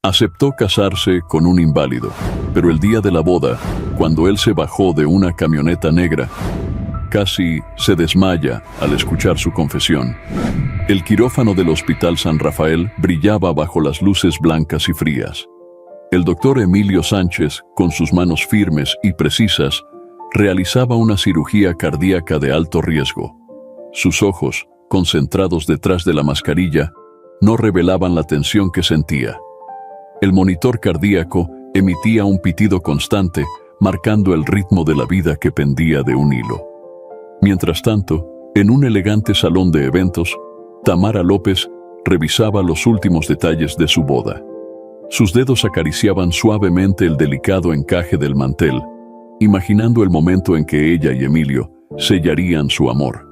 Aceptó casarse con un inválido, pero el día de la boda, cuando él se bajó de una camioneta negra, casi se desmaya al escuchar su confesión. El quirófano del Hospital San Rafael brillaba bajo las luces blancas y frías. El doctor Emilio Sánchez, con sus manos firmes y precisas, realizaba una cirugía cardíaca de alto riesgo. Sus ojos, concentrados detrás de la mascarilla, no revelaban la tensión que sentía. El monitor cardíaco emitía un pitido constante, marcando el ritmo de la vida que pendía de un hilo. Mientras tanto, en un elegante salón de eventos, Tamara López revisaba los últimos detalles de su boda. Sus dedos acariciaban suavemente el delicado encaje del mantel, imaginando el momento en que ella y Emilio sellarían su amor.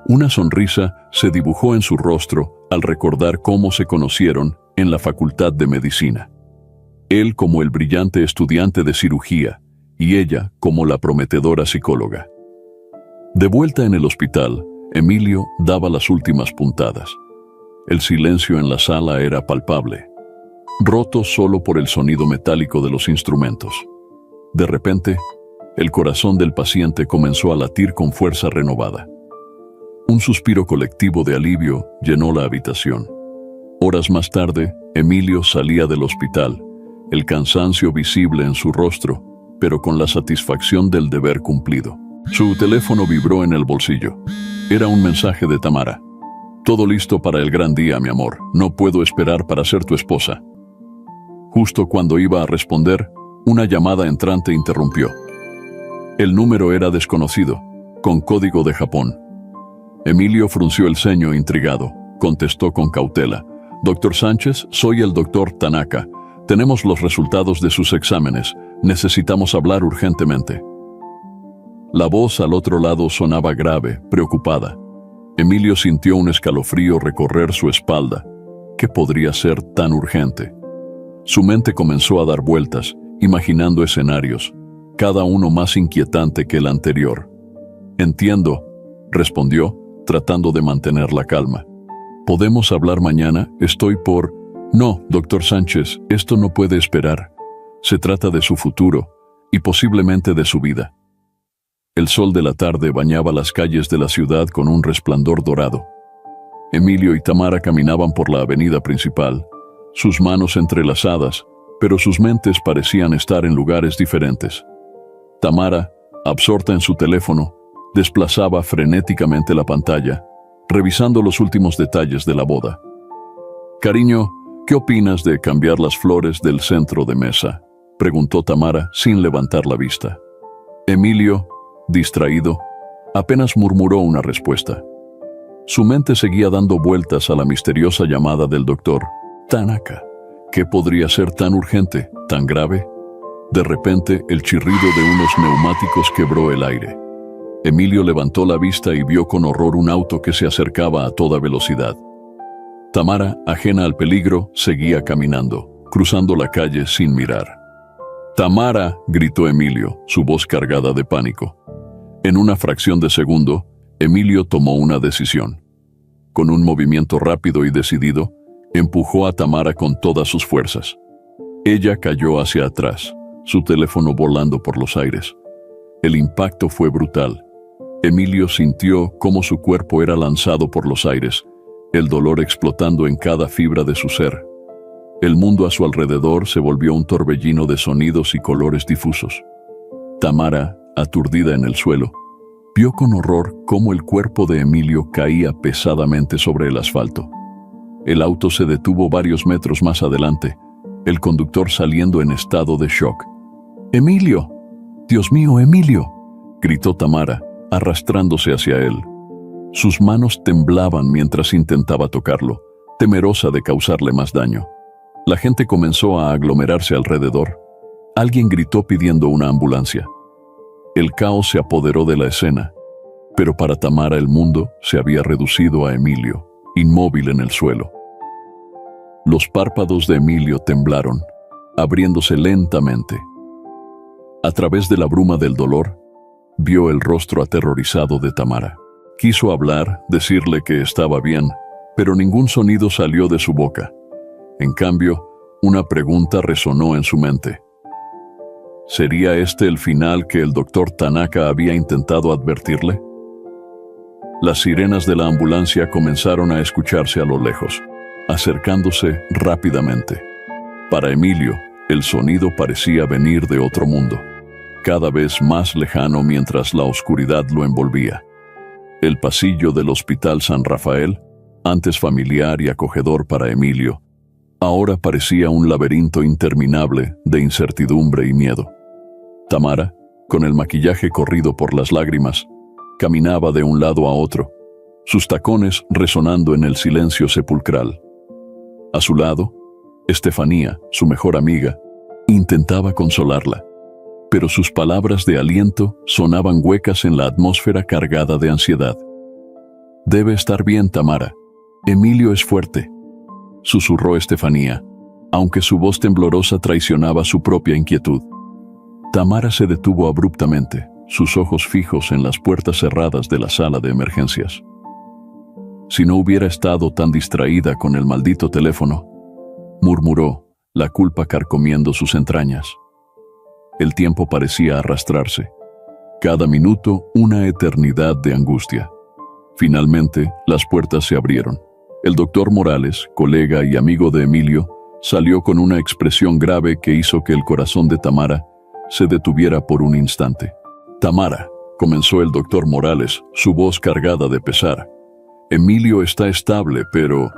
Una sonrisa se dibujó en su rostro al recordar cómo se conocieron en la Facultad de Medicina. Él como el brillante estudiante de cirugía y ella como la prometedora psicóloga. De vuelta en el hospital, Emilio daba las últimas puntadas. El silencio en la sala era palpable, roto solo por el sonido metálico de los instrumentos. De repente, el corazón del paciente comenzó a latir con fuerza renovada. Un suspiro colectivo de alivio llenó la habitación. Horas más tarde, Emilio salía del hospital, el cansancio visible en su rostro, pero con la satisfacción del deber cumplido. Su teléfono vibró en el bolsillo. Era un mensaje de Tamara. «Todo listo para el gran día, mi amor. No puedo esperar para ser tu esposa». Justo cuando iba a responder, una llamada entrante interrumpió. El número era desconocido, con código de Japón. Emilio frunció el ceño intrigado. Contestó con cautela. «Doctor Sánchez, soy el doctor Tanaka. Tenemos los resultados de sus exámenes. Necesitamos hablar urgentemente». La voz al otro lado sonaba grave, preocupada. Emilio sintió un escalofrío recorrer su espalda. ¿Qué podría ser tan urgente? Su mente comenzó a dar vueltas, imaginando escenarios, cada uno más inquietante que el anterior. «Entiendo», respondió, tratando de mantener la calma. «¿Podemos hablar mañana? Estoy por...» «No, doctor Sánchez, esto no puede esperar. Se trata de su futuro, y posiblemente de su vida». El sol de la tarde bañaba las calles de la ciudad con un resplandor dorado. Emilio y Tamara caminaban por la avenida principal, sus manos entrelazadas, pero sus mentes parecían estar en lugares diferentes. Tamara, absorta en su teléfono, desplazaba frenéticamente la pantalla, revisando los últimos detalles de la boda. «Cariño, ¿qué opinas de cambiar las flores del centro de mesa?», preguntó Tamara sin levantar la vista. Emilio, distraído, apenas murmuró una respuesta. Su mente seguía dando vueltas a la misteriosa llamada del doctor Tanaka. ¿Qué podría ser tan urgente, tan grave? De repente, el chirrido de unos neumáticos quebró el aire. Emilio levantó la vista y vio con horror un auto que se acercaba a toda velocidad. Tamara, ajena al peligro, seguía caminando, cruzando la calle sin mirar. «Tamara», gritó Emilio, su voz cargada de pánico. En una fracción de segundo, Emilio tomó una decisión. Con un movimiento rápido y decidido, empujó a Tamara con todas sus fuerzas. Ella cayó hacia atrás, su teléfono volando por los aires. El impacto fue brutal. Emilio sintió cómo su cuerpo era lanzado por los aires, el dolor explotando en cada fibra de su ser. El mundo a su alrededor se volvió un torbellino de sonidos y colores difusos. Tamara, aturdida en el suelo, vio con horror cómo el cuerpo de Emilio caía pesadamente sobre el asfalto. El auto se detuvo varios metros más adelante, el conductor saliendo en estado de shock. «¡Emilio! ¡Dios mío, Emilio!», gritó Tamara, arrastrándose hacia él. Sus manos temblaban mientras intentaba tocarlo, temerosa de causarle más daño. La gente comenzó a aglomerarse alrededor. Alguien gritó pidiendo una ambulancia. El caos se apoderó de la escena, pero para Tamara el mundo se había reducido a Emilio, inmóvil en el suelo. Los párpados de Emilio temblaron, abriéndose lentamente. A través de la bruma del dolor, vio el rostro aterrorizado de Tamara. Quiso hablar, decirle que estaba bien, pero ningún sonido salió de su boca. En cambio, una pregunta resonó en su mente. ¿Sería este el final que el doctor Tanaka había intentado advertirle? Las sirenas de la ambulancia comenzaron a escucharse a lo lejos, acercándose rápidamente. Para Emilio, el sonido parecía venir de otro mundo, cada vez más lejano mientras la oscuridad lo envolvía. El pasillo del Hospital San Rafael, antes familiar y acogedor para Emilio, ahora parecía un laberinto interminable de incertidumbre y miedo. Tamara, con el maquillaje corrido por las lágrimas, caminaba de un lado a otro, sus tacones resonando en el silencio sepulcral. A su lado, Estefanía, su mejor amiga, intentaba consolarla, pero sus palabras de aliento sonaban huecas en la atmósfera cargada de ansiedad. «Debe estar bien, Tamara. Emilio es fuerte», susurró Estefanía, aunque su voz temblorosa traicionaba su propia inquietud. Tamara se detuvo abruptamente, sus ojos fijos en las puertas cerradas de la sala de emergencias. Si no hubiera estado tan distraída con el maldito teléfono, murmuró, la culpa carcomiendo sus entrañas. El tiempo parecía arrastrarse. Cada minuto una eternidad de angustia. Finalmente, las puertas se abrieron. El doctor Morales, colega y amigo de Emilio, salió con una expresión grave que hizo que el corazón de Tamara se detuviera por un instante. «Tamara», comenzó el doctor Morales, su voz cargada de pesar. «Emilio está estable, pero...»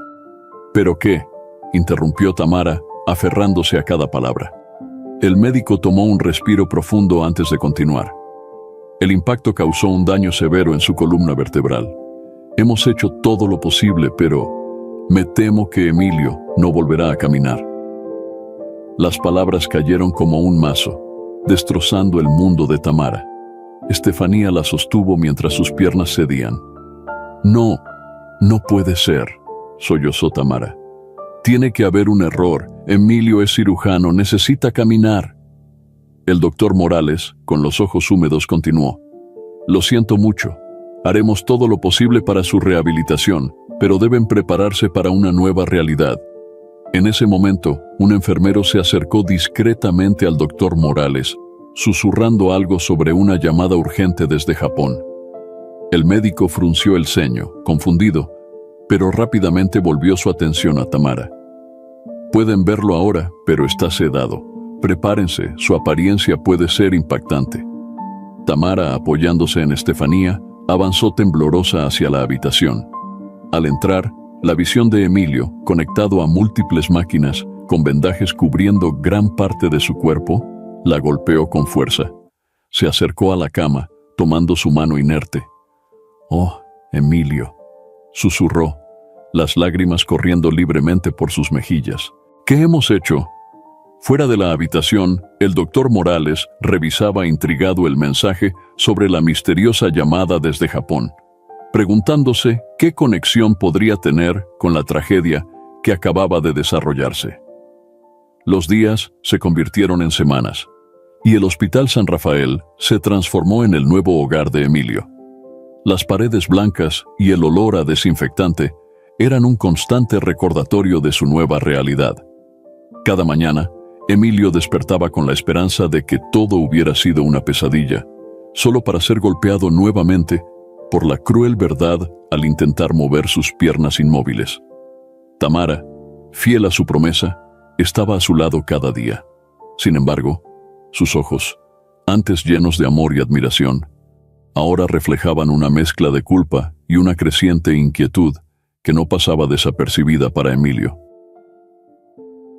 «¿Pero qué?», interrumpió Tamara, aferrándose a cada palabra. El médico tomó un respiro profundo antes de continuar. «El impacto causó un daño severo en su columna vertebral. Hemos hecho todo lo posible, pero me temo que Emilio no volverá a caminar». Las palabras cayeron como un mazo, destrozando el mundo de Tamara. Estefanía la sostuvo mientras sus piernas cedían. «No, no puede ser», sollozó Tamara. «Tiene que haber un error. Emilio es cirujano, necesita caminar». El doctor Morales, con los ojos húmedos, continuó. «Lo siento mucho. Haremos todo lo posible para su rehabilitación, pero deben prepararse para una nueva realidad». En ese momento, un enfermero se acercó discretamente al doctor Morales, susurrando algo sobre una llamada urgente desde Japón. El médico frunció el ceño, confundido, pero rápidamente volvió su atención a Tamara. «Pueden verlo ahora, pero está sedado. Prepárense, su apariencia puede ser impactante». Tamara, apoyándose en Estefanía, avanzó temblorosa hacia la habitación. Al entrar, la visión de Emilio, conectado a múltiples máquinas, con vendajes cubriendo gran parte de su cuerpo, la golpeó con fuerza. Se acercó a la cama, tomando su mano inerte. «Oh, Emilio», susurró, las lágrimas corriendo libremente por sus mejillas. «¿Qué hemos hecho?». Fuera de la habitación, el doctor Morales revisaba intrigado el mensaje sobre la misteriosa llamada desde Japón, preguntándose qué conexión podría tener con la tragedia que acababa de desarrollarse. Los días se convirtieron en semanas, y el Hospital San Rafael se transformó en el nuevo hogar de Emilio. Las paredes blancas y el olor a desinfectante eran un constante recordatorio de su nueva realidad. Cada mañana, Emilio despertaba con la esperanza de que todo hubiera sido una pesadilla, solo para ser golpeado nuevamente por la cruel verdad al intentar mover sus piernas inmóviles. Tamara, fiel a su promesa, estaba a su lado cada día. Sin embargo, sus ojos, antes llenos de amor y admiración, ahora reflejaban una mezcla de culpa y una creciente inquietud que no pasaba desapercibida para Emilio.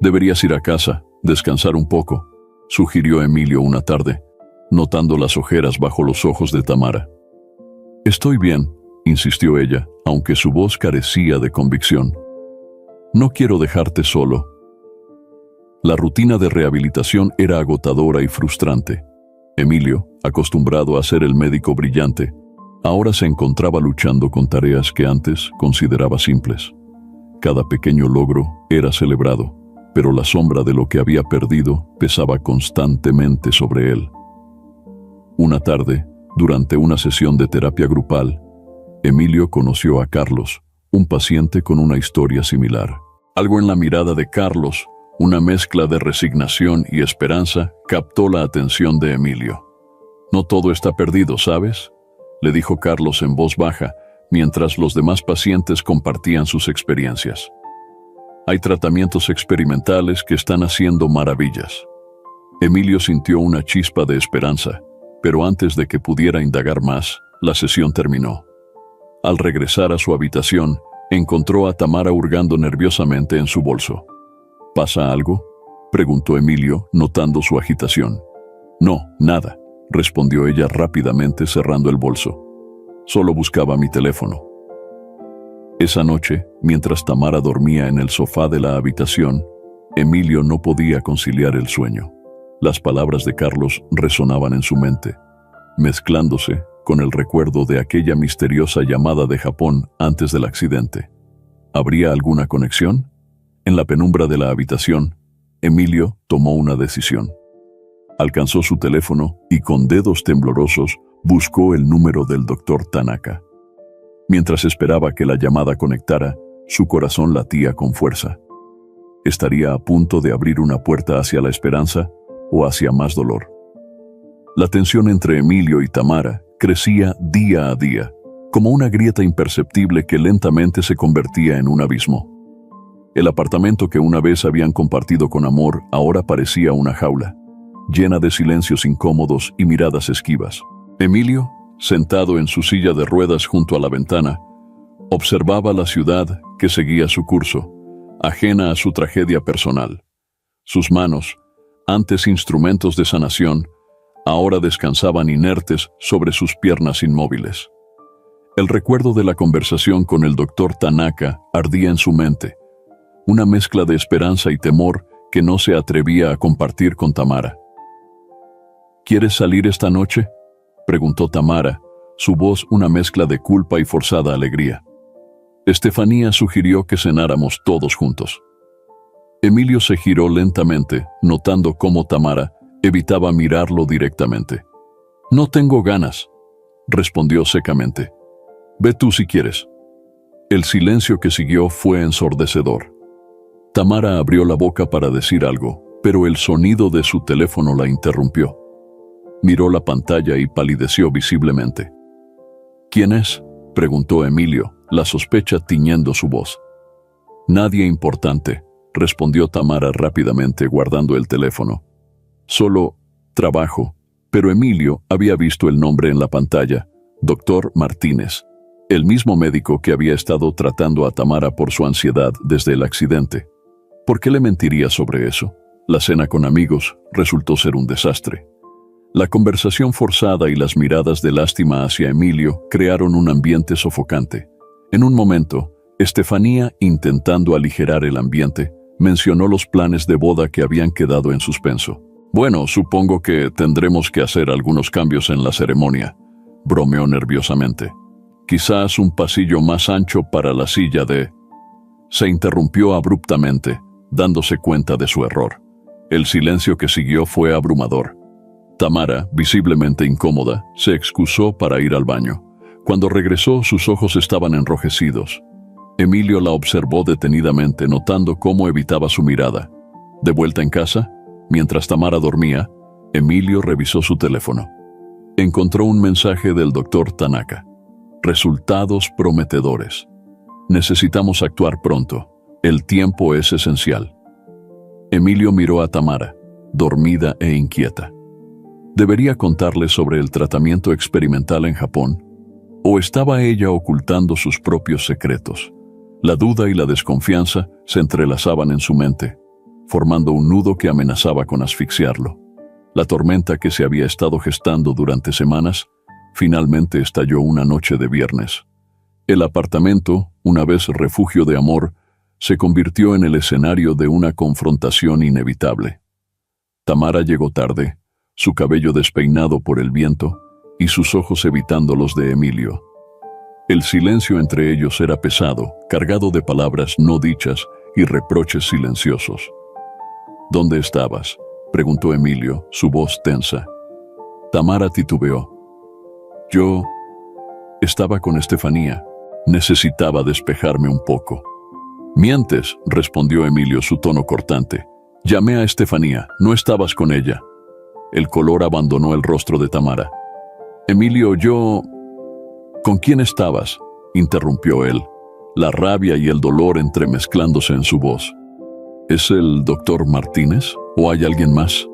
«Deberías ir a casa, descansar un poco», sugirió Emilio una tarde, notando las ojeras bajo los ojos de Tamara. «Estoy bien», insistió ella, aunque su voz carecía de convicción. «No quiero dejarte solo». La rutina de rehabilitación era agotadora y frustrante. Emilio, acostumbrado a ser el médico brillante, ahora se encontraba luchando con tareas que antes consideraba simples. Cada pequeño logro era celebrado, pero la sombra de lo que había perdido pesaba constantemente sobre él. Una tarde, durante una sesión de terapia grupal, Emilio conoció a Carlos, un paciente con una historia similar. Algo en la mirada de Carlos, Una mezcla de resignación y esperanza captó la atención de Emilio. «No todo está perdido, ¿sabes?», le dijo Carlos en voz baja, mientras los demás pacientes compartían sus experiencias. «Hay tratamientos experimentales que están haciendo maravillas». Emilio sintió una chispa de esperanza, pero antes de que pudiera indagar más, la sesión terminó. Al regresar a su habitación, encontró a Tamara hurgando nerviosamente en su bolso. «¿Pasa algo?», preguntó Emilio, notando su agitación. «No, nada», respondió ella rápidamente cerrando el bolso. «Solo buscaba mi teléfono». Esa noche, mientras Tamara dormía en el sofá de la habitación, Emilio no podía conciliar el sueño. Las palabras de Carlos resonaban en su mente, mezclándose con el recuerdo de aquella misteriosa llamada de Japón antes del accidente. ¿Habría alguna conexión? En la penumbra de la habitación, Emilio tomó una decisión. Alcanzó su teléfono y con dedos temblorosos buscó el número del doctor Tanaka. Mientras esperaba que la llamada conectara, su corazón latía con fuerza. ¿Estaría a punto de abrir una puerta hacia la esperanza o hacia más dolor? La tensión entre Emilio y Tamara crecía día a día, como una grieta imperceptible que lentamente se convertía en un abismo. El apartamento que una vez habían compartido con amor ahora parecía una jaula, llena de silencios incómodos y miradas esquivas. Emilio, sentado en su silla de ruedas junto a la ventana, observaba la ciudad que seguía su curso, ajena a su tragedia personal. Sus manos, antes instrumentos de sanación, ahora descansaban inertes sobre sus piernas inmóviles. El recuerdo de la conversación con el doctor Tanaka ardía en su mente, una mezcla de esperanza y temor que no se atrevía a compartir con Tamara. «¿Quieres salir esta noche?», preguntó Tamara, su voz una mezcla de culpa y forzada alegría. Estefanía sugirió que cenáramos todos juntos. Emilio se giró lentamente, notando cómo Tamara evitaba mirarlo directamente. «No tengo ganas», respondió secamente. «Ve tú si quieres». El silencio que siguió fue ensordecedor. Tamara abrió la boca para decir algo, pero el sonido de su teléfono la interrumpió. Miró la pantalla y palideció visiblemente. «¿Quién es?», preguntó Emilio, la sospecha tiñendo su voz. «Nadie importante», respondió Tamara rápidamente guardando el teléfono. «Solo trabajo», pero Emilio había visto el nombre en la pantalla, Dr. Martínez, el mismo médico que había estado tratando a Tamara por su ansiedad desde el accidente. ¿Por qué le mentiría sobre eso? La cena con amigos resultó ser un desastre. La conversación forzada y las miradas de lástima hacia Emilio crearon un ambiente sofocante. En un momento, Estefanía, intentando aligerar el ambiente, mencionó los planes de boda que habían quedado en suspenso. «Bueno, supongo que tendremos que hacer algunos cambios en la ceremonia», bromeó nerviosamente. «Quizás un pasillo más ancho para la silla de...». Se interrumpió abruptamente, dándose cuenta de su error. El silencio que siguió fue abrumador. Tamara, visiblemente incómoda, se excusó para ir al baño. Cuando regresó, sus ojos estaban enrojecidos. Emilio la observó detenidamente, notando cómo evitaba su mirada. De vuelta en casa, mientras Tamara dormía, Emilio revisó su teléfono. Encontró un mensaje del doctor Tanaka. «Resultados prometedores. Necesitamos actuar pronto. El tiempo es esencial». Emilio miró a Tamara, dormida e inquieta. ¿Debería contarle sobre el tratamiento experimental en Japón? ¿O estaba ella ocultando sus propios secretos? La duda y la desconfianza se entrelazaban en su mente, formando un nudo que amenazaba con asfixiarlo. La tormenta que se había estado gestando durante semanas, finalmente estalló una noche de viernes. El apartamento, una vez refugio de amor, se convirtió en el escenario de una confrontación inevitable. Tamara llegó tarde, su cabello despeinado por el viento y sus ojos evitando los de Emilio. El silencio entre ellos era pesado, cargado de palabras no dichas y reproches silenciosos. «¿Dónde estabas?», preguntó Emilio, su voz tensa. Tamara titubeó. «Yo estaba con Estefanía. Necesitaba despejarme un poco». «Mientes», respondió Emilio, su tono cortante. Llamé a Estefanía, no estabas con ella. El color abandonó el rostro de Tamara. Emilio, yo... ¿Con quién estabas?, interrumpió él, la rabia y el dolor entremezclándose en su voz. ¿Es el doctor Martínez o hay alguien más?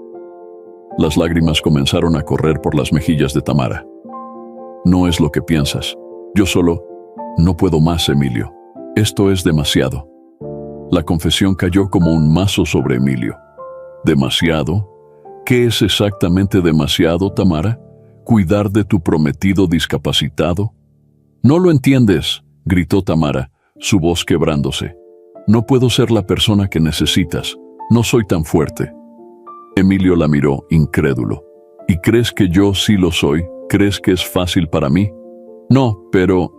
Las lágrimas comenzaron a correr por las mejillas de Tamara. No es lo que piensas. Yo solo... No puedo más, Emilio. Esto es demasiado. La confesión cayó como un mazo sobre Emilio. ¿Demasiado? ¿Qué es exactamente demasiado, Tamara? ¿Cuidar de tu prometido discapacitado? No lo entiendes, gritó Tamara, su voz quebrándose. No puedo ser la persona que necesitas. No soy tan fuerte. Emilio la miró, incrédulo. ¿Y crees que yo sí lo soy? ¿Crees que es fácil para mí? No, pero...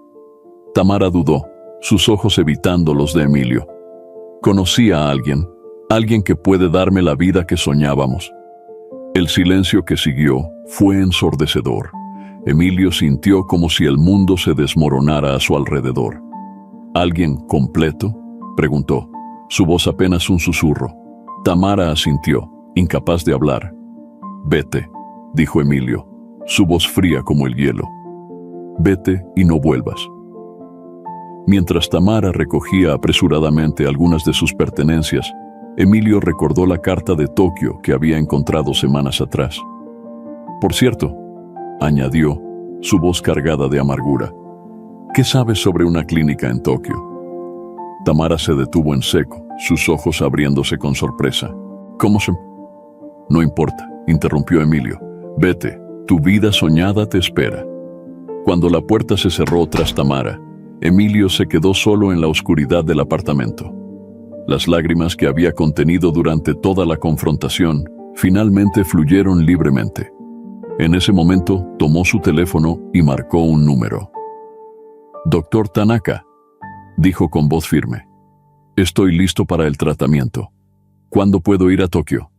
Tamara dudó, sus ojos evitando los de Emilio. Conocí a alguien que puede darme la vida que soñábamos. El silencio que siguió fue ensordecedor. Emilio sintió como si el mundo se desmoronara a su alrededor. ¿Alguien completo?, preguntó, su voz apenas un susurro. Tamara asintió, incapaz de hablar. Vete, dijo Emilio, su voz fría como el hielo. Vete y no vuelvas. Mientras Tamara recogía apresuradamente algunas de sus pertenencias, Emilio recordó la carta de Tokio que había encontrado semanas atrás. Por cierto, añadió, su voz cargada de amargura, ¿qué sabes sobre una clínica en Tokio? Tamara se detuvo en seco, sus ojos abriéndose con sorpresa. ¿Cómo se...? No importa, interrumpió Emilio. Vete, tu vida soñada te espera. Cuando la puerta se cerró tras Tamara, Emilio se quedó solo en la oscuridad del apartamento. Las lágrimas que había contenido durante toda la confrontación finalmente fluyeron libremente. En ese momento tomó su teléfono y marcó un número. «Doctor Tanaka», dijo con voz firme. «Estoy listo para el tratamiento. ¿Cuándo puedo ir a Tokio?»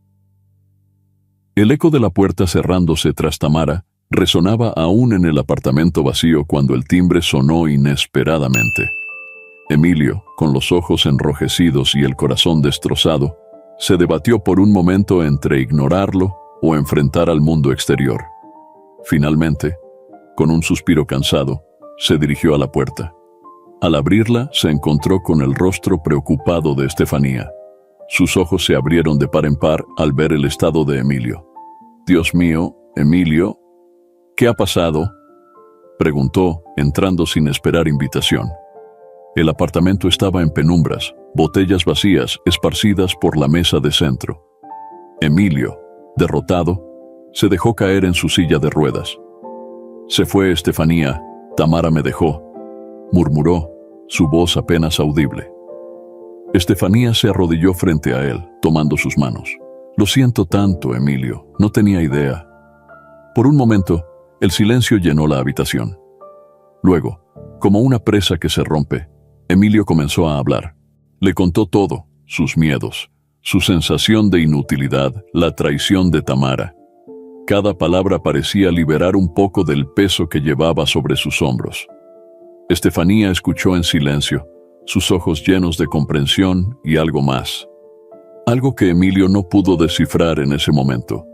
El eco de la puerta cerrándose tras Tamara resonaba aún en el apartamento vacío cuando el timbre sonó inesperadamente. Emilio, con los ojos enrojecidos y el corazón destrozado, se debatió por un momento entre ignorarlo o enfrentar al mundo exterior. Finalmente, con un suspiro cansado, se dirigió a la puerta. Al abrirla, se encontró con el rostro preocupado de Estefanía. Sus ojos se abrieron de par en par al ver el estado de Emilio. «Dios mío, Emilio, ¿qué ha pasado?», preguntó, entrando sin esperar invitación. El apartamento estaba en penumbras, botellas vacías esparcidas por la mesa de centro. Emilio, derrotado, se dejó caer en su silla de ruedas. «Se fue Estefanía, Tamara me dejó», murmuró, su voz apenas audible. Estefanía se arrodilló frente a él, tomando sus manos. «Lo siento tanto, Emilio, no tenía idea». Por un momento, el silencio llenó la habitación. Luego, como una presa que se rompe, Emilio comenzó a hablar. Le contó todo, sus miedos, su sensación de inutilidad, la traición de Tamara. Cada palabra parecía liberar un poco del peso que llevaba sobre sus hombros. Estefanía escuchó en silencio, sus ojos llenos de comprensión y algo más. Algo que Emilio no pudo descifrar en ese momento.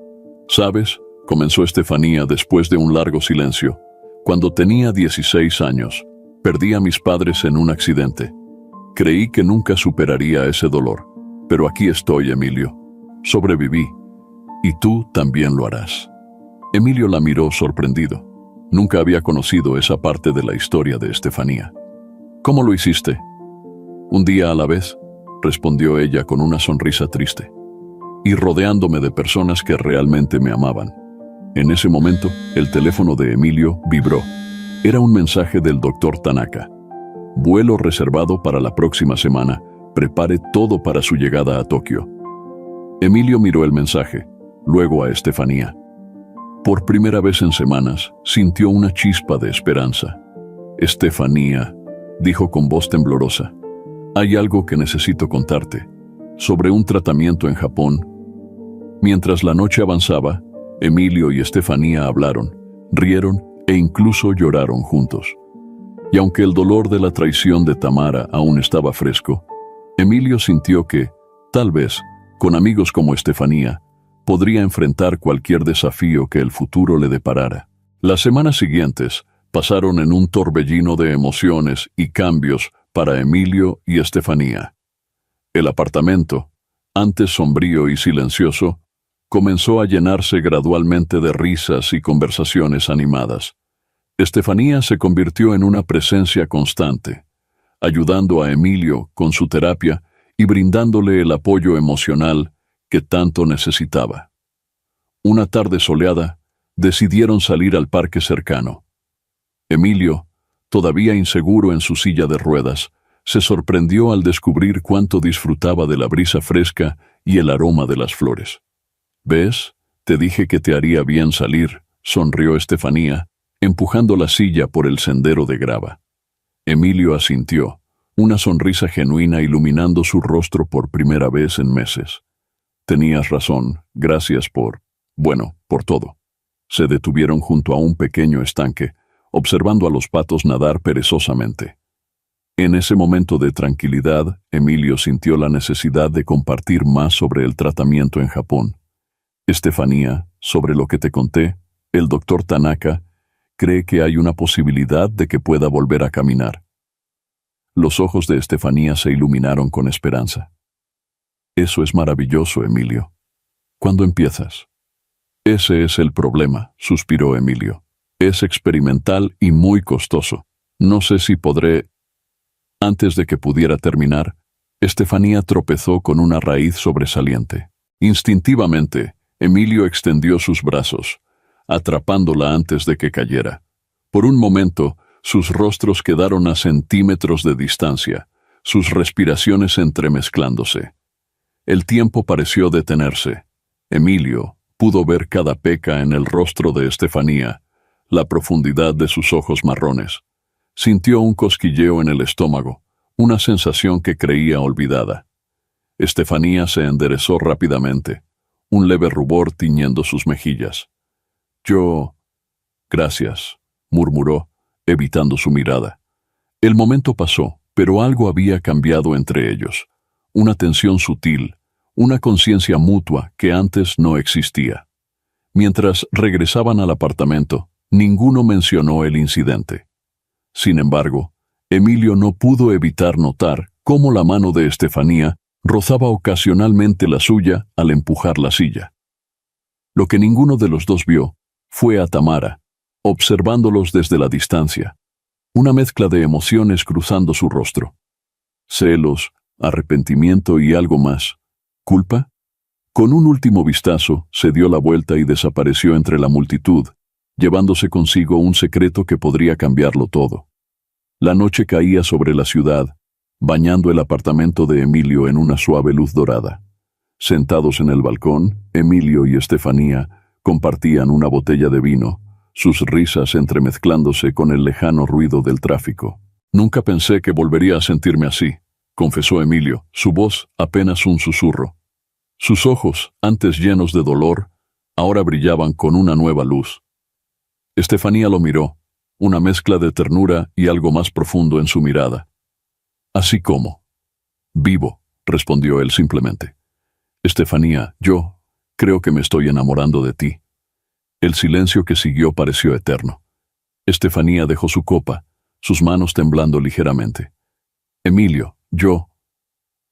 «¿Sabes?», comenzó Estefanía después de un largo silencio. «Cuando tenía 16 años, perdí a mis padres en un accidente. Creí que nunca superaría ese dolor, pero aquí estoy, Emilio. Sobreviví, y tú también lo harás». Emilio la miró sorprendido. Nunca había conocido esa parte de la historia de Estefanía. «¿Cómo lo hiciste?». «Un día a la vez», respondió ella con una sonrisa triste. «Y rodeándome de personas que realmente me amaban». En ese momento, el teléfono de Emilio vibró. Era un mensaje del doctor Tanaka. «Vuelo reservado para la próxima semana. Prepare todo para su llegada a Tokio». Emilio miró el mensaje, luego a Estefanía. Por primera vez en semanas, sintió una chispa de esperanza. «Estefanía», dijo con voz temblorosa, «hay algo que necesito contarte, sobre un tratamiento en Japón». Mientras la noche avanzaba, Emilio y Estefanía hablaron, rieron e incluso lloraron juntos. Y aunque el dolor de la traición de Tamara aún estaba fresco, Emilio sintió que, tal vez, Con amigos como Estefanía, podría enfrentar cualquier desafío que el futuro le deparara. Las semanas siguientes pasaron en un torbellino de emociones y cambios para Emilio y Estefanía. El apartamento, antes sombrío y silencioso, comenzó a llenarse gradualmente de risas y conversaciones animadas. Estefanía se convirtió en una presencia constante, ayudando a Emilio con su terapia y brindándole el apoyo emocional que tanto necesitaba. Una tarde soleada, decidieron salir al parque cercano. Emilio, todavía inseguro en su silla de ruedas, se sorprendió al descubrir cuánto disfrutaba de la brisa fresca y el aroma de las flores. «¿Ves? Te dije que te haría bien salir», sonrió Estefanía, empujando la silla por el sendero de grava. Emilio asintió, una sonrisa genuina iluminando su rostro por primera vez en meses. «Tenías razón, gracias por todo». Se detuvieron junto a un pequeño estanque, observando a los patos nadar perezosamente. En ese momento de tranquilidad, Emilio sintió la necesidad de compartir más sobre el tratamiento en Japón. «Estefanía, sobre lo que te conté, el doctor Tanaka cree que hay una posibilidad de que pueda volver a caminar». Los ojos de Estefanía se iluminaron con esperanza. «Eso es maravilloso, Emilio. ¿Cuándo empiezas?» «Ese es el problema», suspiró Emilio. «Es experimental y muy costoso. No sé si podré...» Antes de que pudiera terminar, Estefanía tropezó con una raíz sobresaliente. Instintivamente, Emilio extendió sus brazos, atrapándola antes de que cayera. Por un momento, sus rostros quedaron a centímetros de distancia, sus respiraciones entremezclándose. El tiempo pareció detenerse. Emilio pudo ver cada peca en el rostro de Estefanía, la profundidad de sus ojos marrones. Sintió un cosquilleo en el estómago, una sensación que creía olvidada. Estefanía se enderezó rápidamente, un leve rubor tiñendo sus mejillas. «Gracias», murmuró, evitando su mirada. El momento pasó, pero algo había cambiado entre ellos. Una tensión sutil, una conciencia mutua que antes no existía. Mientras regresaban al apartamento, ninguno mencionó el incidente. Sin embargo, Emilio no pudo evitar notar cómo la mano de Estefanía rozaba ocasionalmente la suya al empujar la silla. Lo que ninguno de los dos vio fue a Tamara, observándolos desde la distancia, una mezcla de emociones cruzando su rostro. Celos, arrepentimiento y algo más. ¿Culpa? Con un último vistazo, se dio la vuelta y desapareció entre la multitud, llevándose consigo un secreto que podría cambiarlo todo. La noche caía sobre la ciudad, bañando el apartamento de Emilio en una suave luz dorada. Sentados en el balcón, Emilio y Estefanía compartían una botella de vino, sus risas entremezclándose con el lejano ruido del tráfico. «Nunca pensé que volvería a sentirme así», confesó Emilio, su voz apenas un susurro. Sus ojos, antes llenos de dolor, ahora brillaban con una nueva luz. Estefanía lo miró, una mezcla de ternura y algo más profundo en su mirada. «Así como». «Vivo», respondió él simplemente. «Estefanía, yo creo que me estoy enamorando de ti». El silencio que siguió pareció eterno. Estefanía dejó su copa, sus manos temblando ligeramente. «Emilio, yo...».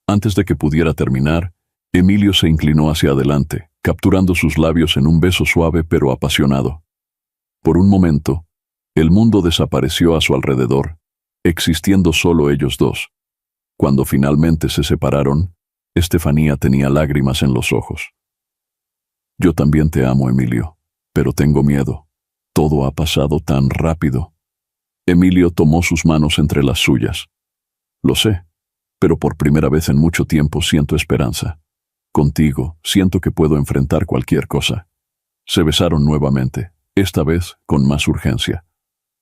Antes de que pudiera terminar, Emilio se inclinó hacia adelante, capturando sus labios en un beso suave pero apasionado. Por un momento, el mundo desapareció a su alrededor, existiendo solo ellos dos. Cuando finalmente se separaron, Estefanía tenía lágrimas en los ojos. «Yo también te amo, Emilio, pero tengo miedo. Todo ha pasado tan rápido». Emilio tomó sus manos entre las suyas. «Lo sé, pero por primera vez en mucho tiempo siento esperanza. Contigo siento que puedo enfrentar cualquier cosa». Se besaron nuevamente, esta vez con más urgencia,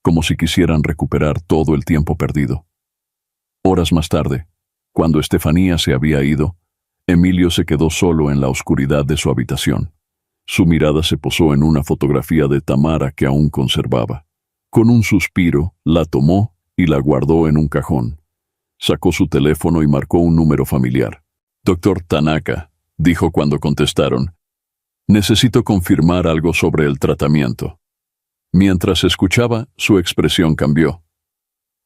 como si quisieran recuperar todo el tiempo perdido. Horas más tarde, cuando Estefanía se había ido, Emilio se quedó solo en la oscuridad de su habitación. Su mirada se posó en una fotografía de Tamara que aún conservaba. Con un suspiro, la tomó y la guardó en un cajón. Sacó su teléfono y marcó un número familiar. «Doctor Tanaka», dijo cuando contestaron. Necesito confirmar algo sobre el tratamiento. Mientras escuchaba, su expresión cambió.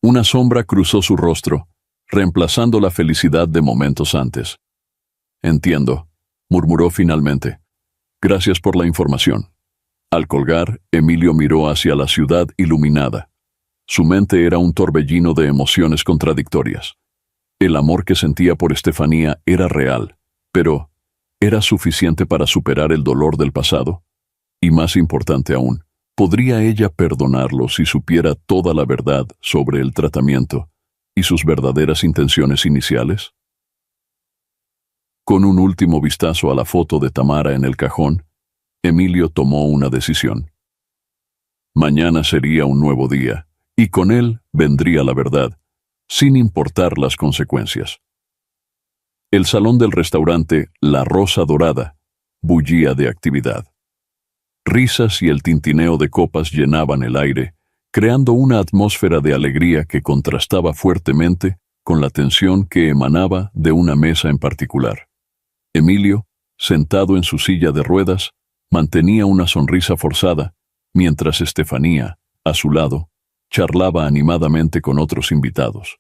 Una sombra cruzó su rostro, reemplazando la felicidad de momentos antes. Entiendo, murmuró finalmente. Gracias por la información. Al colgar, Emilio miró hacia la ciudad iluminada. Su mente era un torbellino de emociones contradictorias. El amor que sentía por Estefanía era real, pero ¿era suficiente para superar el dolor del pasado? Y más importante aún, ¿podría ella perdonarlo si supiera toda la verdad sobre el tratamiento y sus verdaderas intenciones iniciales? Con un último vistazo a la foto de Tamara en el cajón, Emilio tomó una decisión. Mañana sería un nuevo día, y con él vendría la verdad, sin importar las consecuencias. El salón del restaurante La Rosa Dorada bullía de actividad. Risas y el tintineo de copas llenaban el aire, creando una atmósfera de alegría que contrastaba fuertemente con la tensión que emanaba de una mesa en particular. Emilio, sentado en su silla de ruedas, mantenía una sonrisa forzada, mientras Estefanía, a su lado, charlaba animadamente con otros invitados.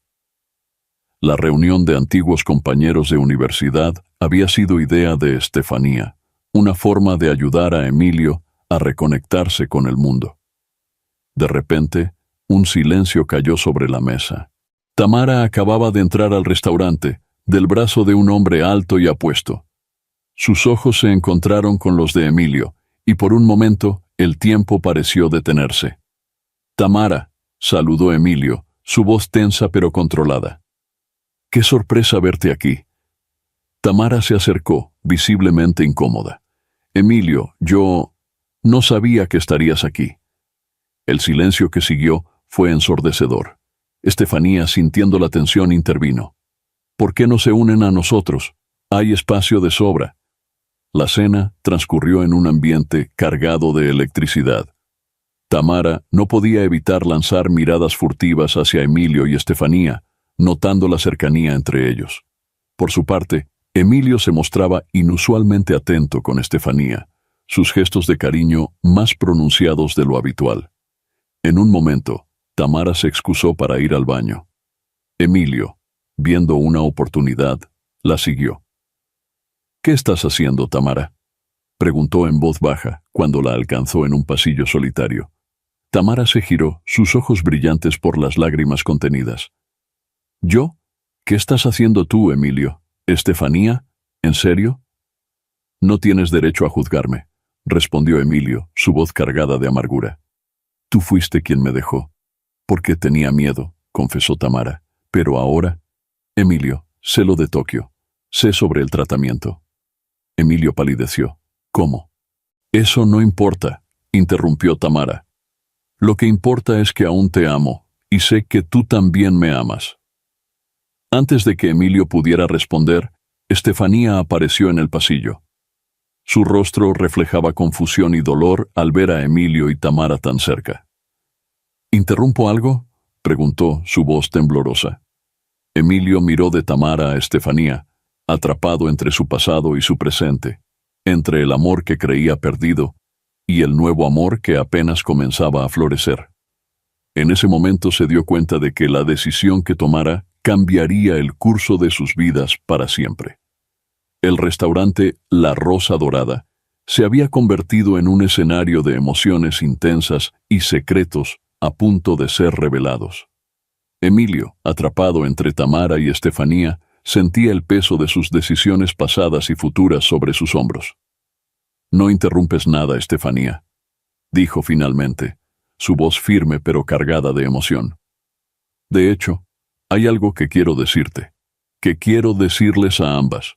La reunión de antiguos compañeros de universidad había sido idea de Estefanía, una forma de ayudar a Emilio a reconectarse con el mundo. De repente, un silencio cayó sobre la mesa. Tamara acababa de entrar al restaurante, del brazo de un hombre alto y apuesto. Sus ojos se encontraron con los de Emilio, y por un momento el tiempo pareció detenerse. «Tamara», saludó Emilio, su voz tensa pero controlada. «Qué sorpresa verte aquí». Tamara se acercó, visiblemente incómoda. «Emilio, yo no sabía que estarías aquí». El silencio que siguió fue ensordecedor. Estefanía, sintiendo la tensión, intervino. «¿Por qué no se unen a nosotros? Hay espacio de sobra». La cena transcurrió en un ambiente cargado de electricidad. Tamara no podía evitar lanzar miradas furtivas hacia Emilio y Estefanía, notando la cercanía entre ellos. Por su parte, Emilio se mostraba inusualmente atento con Estefanía, sus gestos de cariño más pronunciados de lo habitual. En un momento, Tamara se excusó para ir al baño. Emilio, viendo una oportunidad, la siguió. «¿Qué estás haciendo, Tamara?», preguntó en voz baja cuando la alcanzó en un pasillo solitario. Tamara se giró, sus ojos brillantes por las lágrimas contenidas. «¿Yo? ¿Qué estás haciendo tú, Emilio? ¿Estefanía? ¿En serio?» «No tienes derecho a juzgarme», respondió Emilio, su voz cargada de amargura. «Tú fuiste quien me dejó». «Porque tenía miedo», confesó Tamara. «Pero ahora...» «Emilio, sé lo de Tokio. Sé sobre el tratamiento». Emilio palideció. «¿Cómo?» «Eso no importa», interrumpió Tamara. «Lo que importa es que aún te amo, y sé que tú también me amas». Antes de que Emilio pudiera responder, Estefanía apareció en el pasillo. Su rostro reflejaba confusión y dolor al ver a Emilio y Tamara tan cerca. «¿Interrumpo algo?», preguntó, su voz temblorosa. Emilio miró de Tamara a Estefanía, atrapado entre su pasado y su presente, entre el amor que creía perdido y el nuevo amor que apenas comenzaba a florecer. En ese momento se dio cuenta de que la decisión que tomara cambiaría el curso de sus vidas para siempre. El restaurante La Rosa Dorada se había convertido en un escenario de emociones intensas y secretos a punto de ser revelados. Emilio, atrapado entre Tamara y Estefanía, sentía el peso de sus decisiones pasadas y futuras sobre sus hombros. «No interrumpes nada, Estefanía», dijo finalmente, su voz firme pero cargada de emoción. «De hecho, hay algo que quiero decirte, que quiero decirles a ambas».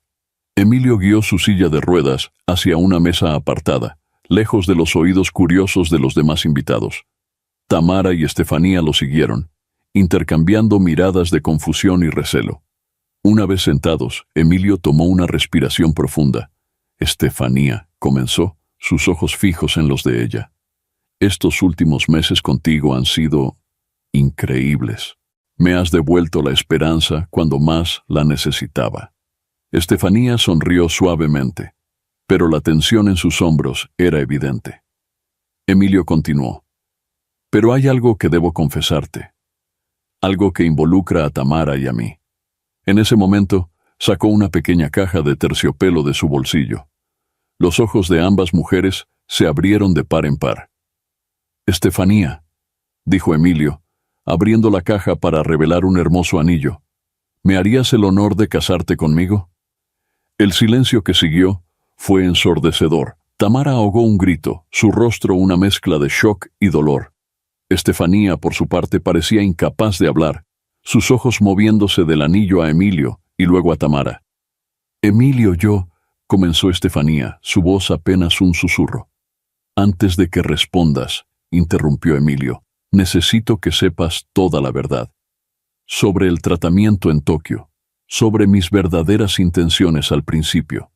Emilio guió su silla de ruedas hacia una mesa apartada, lejos de los oídos curiosos de los demás invitados. Tamara y Estefanía lo siguieron, intercambiando miradas de confusión y recelo. Una vez sentados, Emilio tomó una respiración profunda. «Estefanía», comenzó, sus ojos fijos en los de ella. «Estos últimos meses contigo han sido increíbles. Me has devuelto la esperanza cuando más la necesitaba. Estefanía sonrió suavemente, pero la tensión en sus hombros era evidente. Emilio continuó. Pero hay algo que debo confesarte. Algo que involucra a Tamara y a mí. En ese momento, sacó una pequeña caja de terciopelo de su bolsillo. Los ojos de ambas mujeres se abrieron de par en par. Estefanía, dijo Emilio, abriendo la caja para revelar un hermoso anillo. ¿Me harías el honor de casarte conmigo? El silencio que siguió fue ensordecedor. Tamara ahogó un grito, su rostro una mezcla de shock y dolor. Estefanía, por su parte, parecía incapaz de hablar, sus ojos moviéndose del anillo a Emilio y luego a Tamara. Emilio, comenzó Estefanía, su voz apenas un susurro. Antes de que respondas, interrumpió Emilio, necesito que sepas toda la verdad. Sobre el tratamiento en Tokio, sobre mis verdaderas intenciones al principio.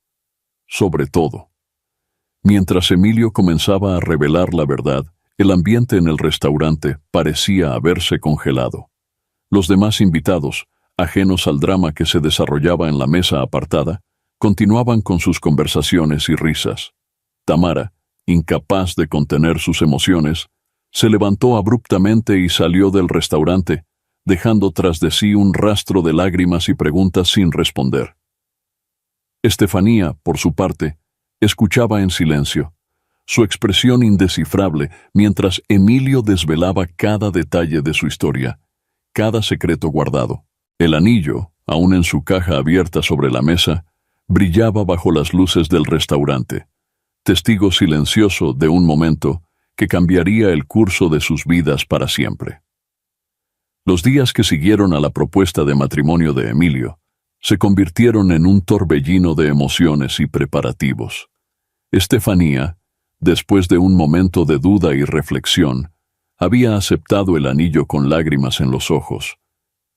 Sobre todo. Mientras Emilio comenzaba a revelar la verdad, el ambiente en el restaurante parecía haberse congelado. Los demás invitados, ajenos al drama que se desarrollaba en la mesa apartada, continuaban con sus conversaciones y risas. Tamara, incapaz de contener sus emociones, se levantó abruptamente y salió del restaurante, dejando tras de sí un rastro de lágrimas y preguntas sin responder. Estefanía, por su parte, escuchaba en silencio, su expresión indescifrable mientras Emilio desvelaba cada detalle de su historia, cada secreto guardado. El anillo, aún en su caja abierta sobre la mesa, brillaba bajo las luces del restaurante, testigo silencioso de un momento que cambiaría el curso de sus vidas para siempre. Los días que siguieron a la propuesta de matrimonio de Emilio se convirtieron en un torbellino de emociones y preparativos. Estefanía, después de un momento de duda y reflexión, había aceptado el anillo con lágrimas en los ojos,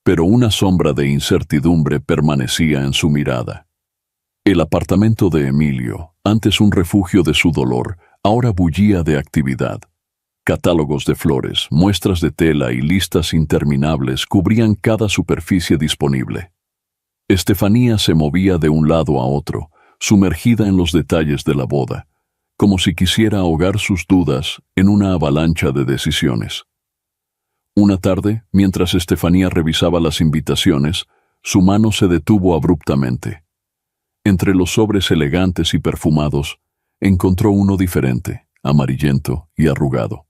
pero una sombra de incertidumbre permanecía en su mirada. El apartamento de Emilio, antes un refugio de su dolor, ahora bullía de actividad. Catálogos de flores, muestras de tela y listas interminables cubrían cada superficie disponible. Estefanía se movía de un lado a otro, sumergida en los detalles de la boda, como si quisiera ahogar sus dudas en una avalancha de decisiones. Una tarde, mientras Estefanía revisaba las invitaciones, su mano se detuvo abruptamente. Entre los sobres elegantes y perfumados, encontró uno diferente, amarillento y arrugado.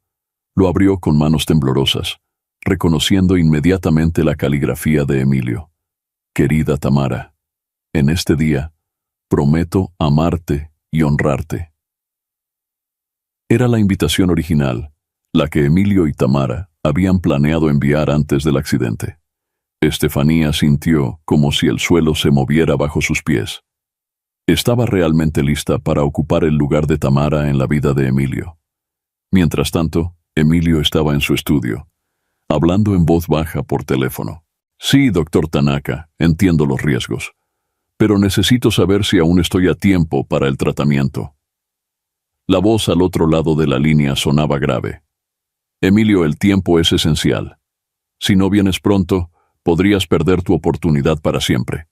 Lo abrió con manos temblorosas, reconociendo inmediatamente la caligrafía de Emilio. Querida Tamara, en este día, prometo amarte y honrarte. Era la invitación original, la que Emilio y Tamara habían planeado enviar antes del accidente. Estefanía sintió como si el suelo se moviera bajo sus pies. Estaba realmente lista para ocupar el lugar de Tamara en la vida de Emilio. Mientras tanto, Emilio estaba en su estudio, hablando en voz baja por teléfono. Sí, doctor Tanaka, entiendo los riesgos, pero necesito saber si aún estoy a tiempo para el tratamiento. La voz al otro lado de la línea sonaba grave. Emilio, el tiempo es esencial. Si no vienes pronto, podrías perder tu oportunidad para siempre.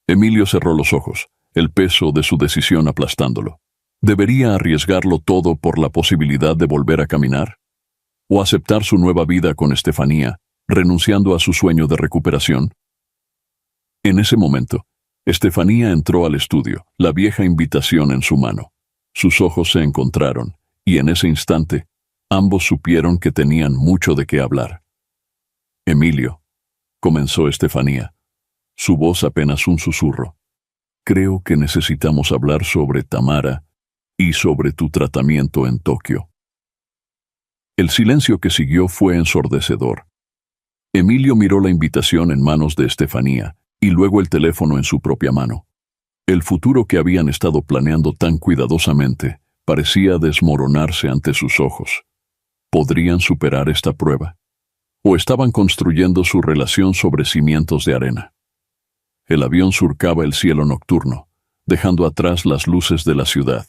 Emilio cerró los ojos, el peso de su decisión aplastándolo. ¿Debería arriesgarlo todo por la posibilidad de volver a caminar? ¿O aceptar su nueva vida con Estefanía, renunciando a su sueño de recuperación? En ese momento, Estefanía entró al estudio, la vieja invitación en su mano. Sus ojos se encontraron, y en ese instante, ambos supieron que tenían mucho de qué hablar. Emilio, comenzó Estefanía, su voz apenas un susurro. Creo que necesitamos hablar sobre Tamara y sobre tu tratamiento en Tokio. El silencio que siguió fue ensordecedor. Emilio miró la invitación en manos de Estefanía y luego el teléfono en su propia mano. El futuro que habían estado planeando tan cuidadosamente parecía desmoronarse ante sus ojos. ¿Podrían superar esta prueba? ¿O estaban construyendo su relación sobre cimientos de arena? El avión surcaba el cielo nocturno, dejando atrás las luces de la ciudad.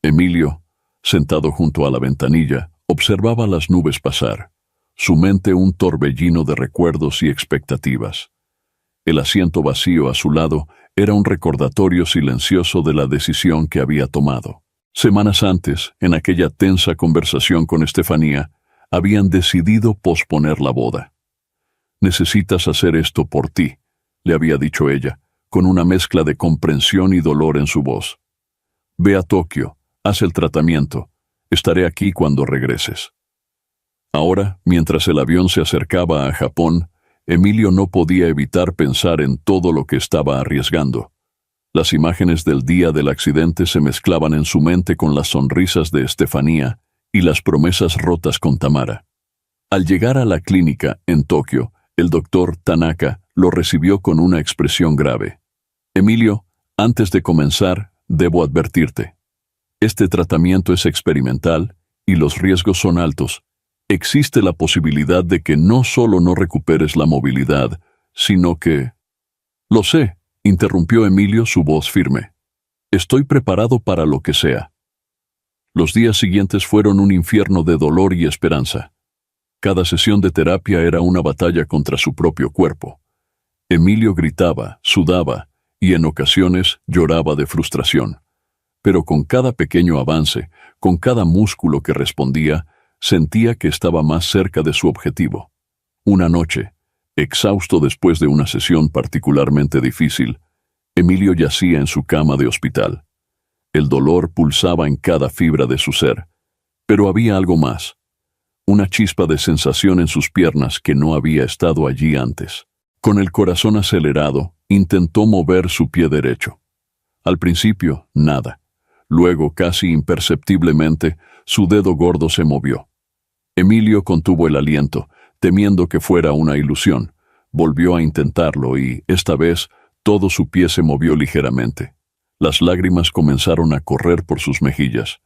Emilio, sentado junto a la ventanilla, observaba las nubes pasar, su mente un torbellino de recuerdos y expectativas. El asiento vacío a su lado Era un recordatorio silencioso de la decisión que había tomado. Semanas antes, en aquella tensa conversación con Estefanía, habían decidido posponer la boda. «Necesitas hacer esto por ti», le había dicho ella, con una mezcla de comprensión y dolor en su voz. «Ve a Tokio, haz el tratamiento, estaré aquí cuando regreses». Ahora, mientras el avión se acercaba a Japón, Emilio no podía evitar pensar en todo lo que estaba arriesgando. Las imágenes del día del accidente se mezclaban en su mente con las sonrisas de Estefanía y las promesas rotas con Tamara. Al llegar a la clínica en Tokio, el doctor Tanaka lo recibió con una expresión grave. «Emilio, antes de comenzar, debo advertirte. Este tratamiento es experimental y los riesgos son altos. Existe la posibilidad de que no solo no recuperes la movilidad, sino que...» «Lo sé», interrumpió Emilio, su voz firme. «Estoy preparado para lo que sea». Los días siguientes fueron un infierno de dolor y esperanza. Cada sesión de terapia era una batalla contra su propio cuerpo. Emilio gritaba, sudaba y en ocasiones lloraba de frustración. Pero con cada pequeño avance, con cada músculo que respondía, sentía que estaba más cerca de su objetivo. Una noche, exhausto después de una sesión particularmente difícil, Emilio yacía en su cama de hospital. El dolor pulsaba en cada fibra de su ser, pero había algo más. Una chispa de sensación en sus piernas que no había estado allí antes. Con el corazón acelerado, intentó mover su pie derecho. Al principio, nada. Luego, casi imperceptiblemente, su dedo gordo se movió. Emilio contuvo el aliento, temiendo que fuera una ilusión. Volvió a intentarlo y, esta vez, todo su pie se movió ligeramente. Las lágrimas comenzaron a correr por sus mejillas.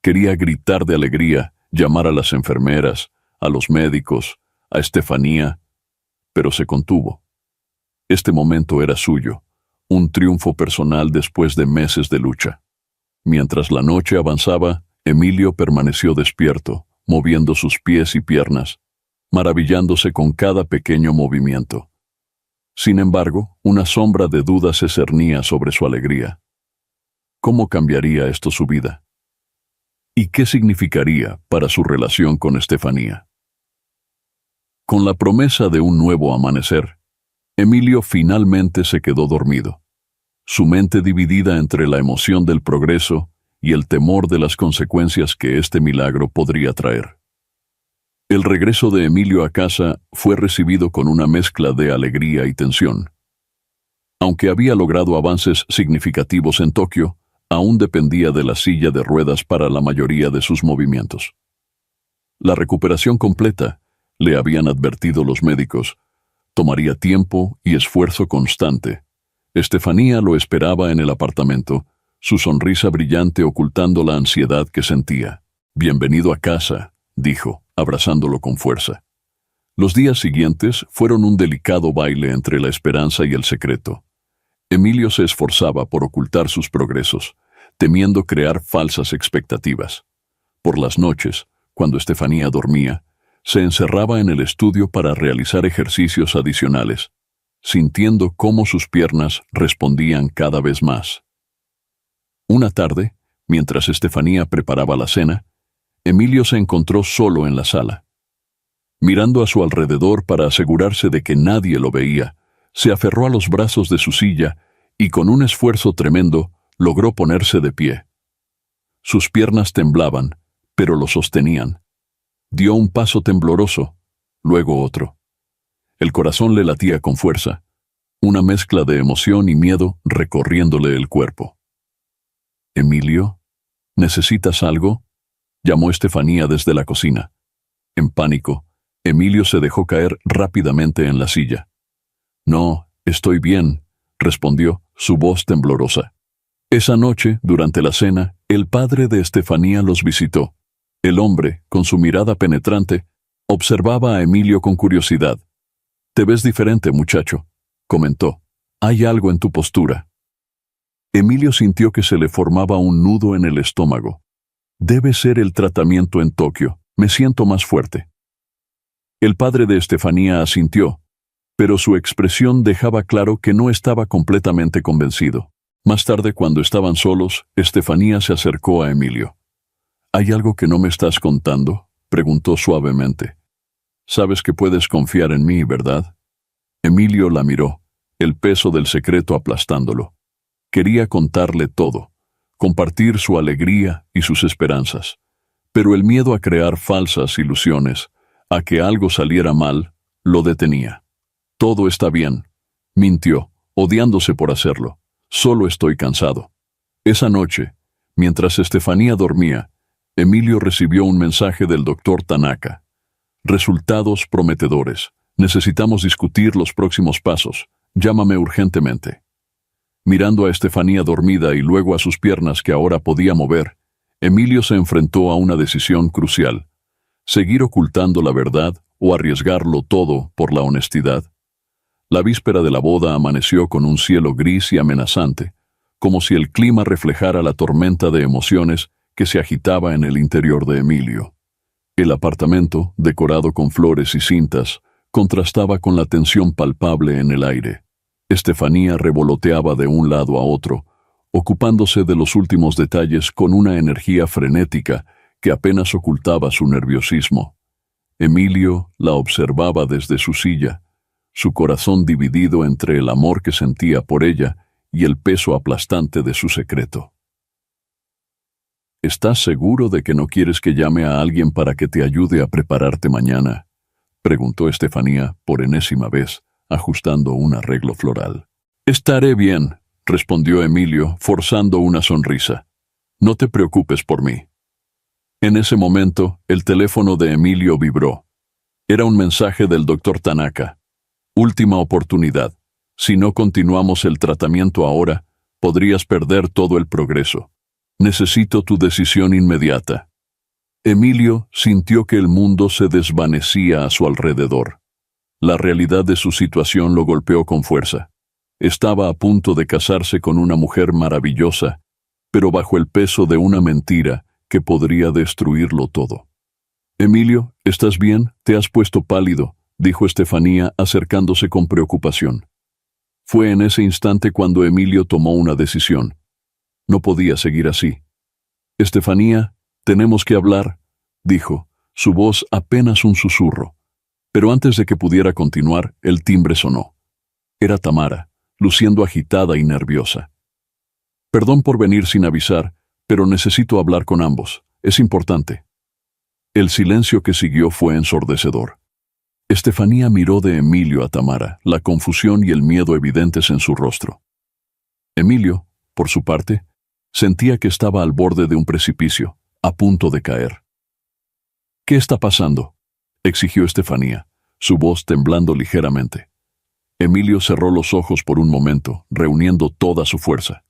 Quería gritar de alegría, llamar a las enfermeras, a los médicos, a Estefanía, pero se contuvo. Este momento era suyo, un triunfo personal después de meses de lucha. Mientras la noche avanzaba, Emilio permaneció despierto, moviendo sus pies y piernas, maravillándose con cada pequeño movimiento. Sin embargo, una sombra de duda se cernía sobre su alegría. ¿Cómo cambiaría esto su vida? ¿Y qué significaría para su relación con Estefanía? Con la promesa de un nuevo amanecer, Emilio finalmente se quedó dormido, su mente dividida entre la emoción del progreso y el temor de las consecuencias que este milagro podría traer. El regreso de Emilio a casa fue recibido con una mezcla de alegría y tensión. Aunque había logrado avances significativos en Tokio, aún dependía de la silla de ruedas para la mayoría de sus movimientos. La recuperación completa, le habían advertido los médicos, tomaría tiempo y esfuerzo constante. Estefanía lo esperaba en el apartamento, su sonrisa brillante ocultando la ansiedad que sentía. «Bienvenido a casa», dijo, abrazándolo con fuerza. Los días siguientes fueron un delicado baile entre la esperanza y el secreto. Emilio se esforzaba por ocultar sus progresos, temiendo crear falsas expectativas. Por las noches, cuando Estefanía dormía, se encerraba en el estudio para realizar ejercicios adicionales, sintiendo cómo sus piernas respondían cada vez más. Una tarde, mientras Estefanía preparaba la cena, Emilio se encontró solo en la sala. Mirando a su alrededor para asegurarse de que nadie lo veía, se aferró a los brazos de su silla y con un esfuerzo tremendo logró ponerse de pie. Sus piernas temblaban, pero lo sostenían. Dio un paso tembloroso, luego otro. El corazón le latía con fuerza, una mezcla de emoción y miedo recorriéndole el cuerpo. «Emilio, ¿necesitas algo?», llamó Estefanía desde la cocina. En pánico, Emilio se dejó caer rápidamente en la silla. «No, estoy bien», respondió, su voz temblorosa. Esa noche, durante la cena, el padre de Estefanía los visitó. El hombre, con su mirada penetrante, observaba a Emilio con curiosidad. «Te ves diferente, muchacho», comentó. «Hay algo en tu postura». Emilio sintió que se le formaba un nudo en el estómago. «Debe ser el tratamiento en Tokio. Me siento más fuerte». El padre de Estefanía asintió. pero su expresión dejaba claro que no estaba completamente convencido. Más tarde, cuando estaban solos, Estefanía se acercó a Emilio. «¿Hay algo que no me estás contando?», preguntó suavemente. «Sabes que puedes confiar en mí, ¿verdad?». Emilio la miró, el peso del secreto aplastándolo. Quería contarle todo, compartir su alegría y sus esperanzas, pero el miedo a crear falsas ilusiones, a que algo saliera mal, lo detenía. «Todo está bien», mintió, odiándose por hacerlo. «Solo estoy cansado». Esa noche, mientras Estefanía dormía, Emilio recibió un mensaje del doctor Tanaka. «Resultados prometedores. Necesitamos discutir los próximos pasos. Llámame urgentemente». Mirando a Estefanía dormida y luego a sus piernas que ahora podía mover, Emilio se enfrentó a una decisión crucial: seguir ocultando la verdad o arriesgarlo todo por la honestidad. La víspera de la boda amaneció con un cielo gris y amenazante, como si el clima reflejara la tormenta de emociones que se agitaba en el interior de Emilio. El apartamento, decorado con flores y cintas, contrastaba con la tensión palpable en el aire. Estefanía revoloteaba de un lado a otro, ocupándose de los últimos detalles con una energía frenética que apenas ocultaba su nerviosismo. Emilio la observaba desde su silla, su corazón dividido entre el amor que sentía por ella y el peso aplastante de su secreto. «¿Estás seguro de que no quieres que llame a alguien para que te ayude a prepararte mañana?», preguntó Estefanía por enésima vez, ajustando un arreglo floral. «Estaré bien», respondió Emilio, forzando una sonrisa. «No te preocupes por mí». En ese momento, el teléfono de Emilio vibró. Era un mensaje del doctor Tanaka. «Última oportunidad. Si no continuamos el tratamiento ahora, podrías perder todo el progreso. Necesito tu decisión inmediata». Emilio sintió que el mundo se desvanecía a su alrededor. La realidad de su situación lo golpeó con fuerza. Estaba a punto de casarse con una mujer maravillosa, pero bajo el peso de una mentira que podría destruirlo todo. «Emilio, ¿estás bien? Te has puesto pálido», dijo Estefanía acercándose con preocupación. Fue en ese instante cuando Emilio tomó una decisión. No podía seguir así. «Estefanía, tenemos que hablar», dijo, su voz apenas un susurro. Pero antes de que pudiera continuar, el timbre sonó. Era Tamara, luciendo agitada y nerviosa. «Perdón por venir sin avisar, pero necesito hablar con ambos. Es importante». El silencio que siguió fue ensordecedor. Estefanía miró de Emilio a Tamara, la confusión y el miedo evidentes en su rostro. Emilio, por su parte, sentía que estaba al borde de un precipicio, a punto de caer. «¿Qué está pasando?», exigió Estefanía, su voz temblando ligeramente. Emilio cerró los ojos por un momento, reuniendo toda su fuerza.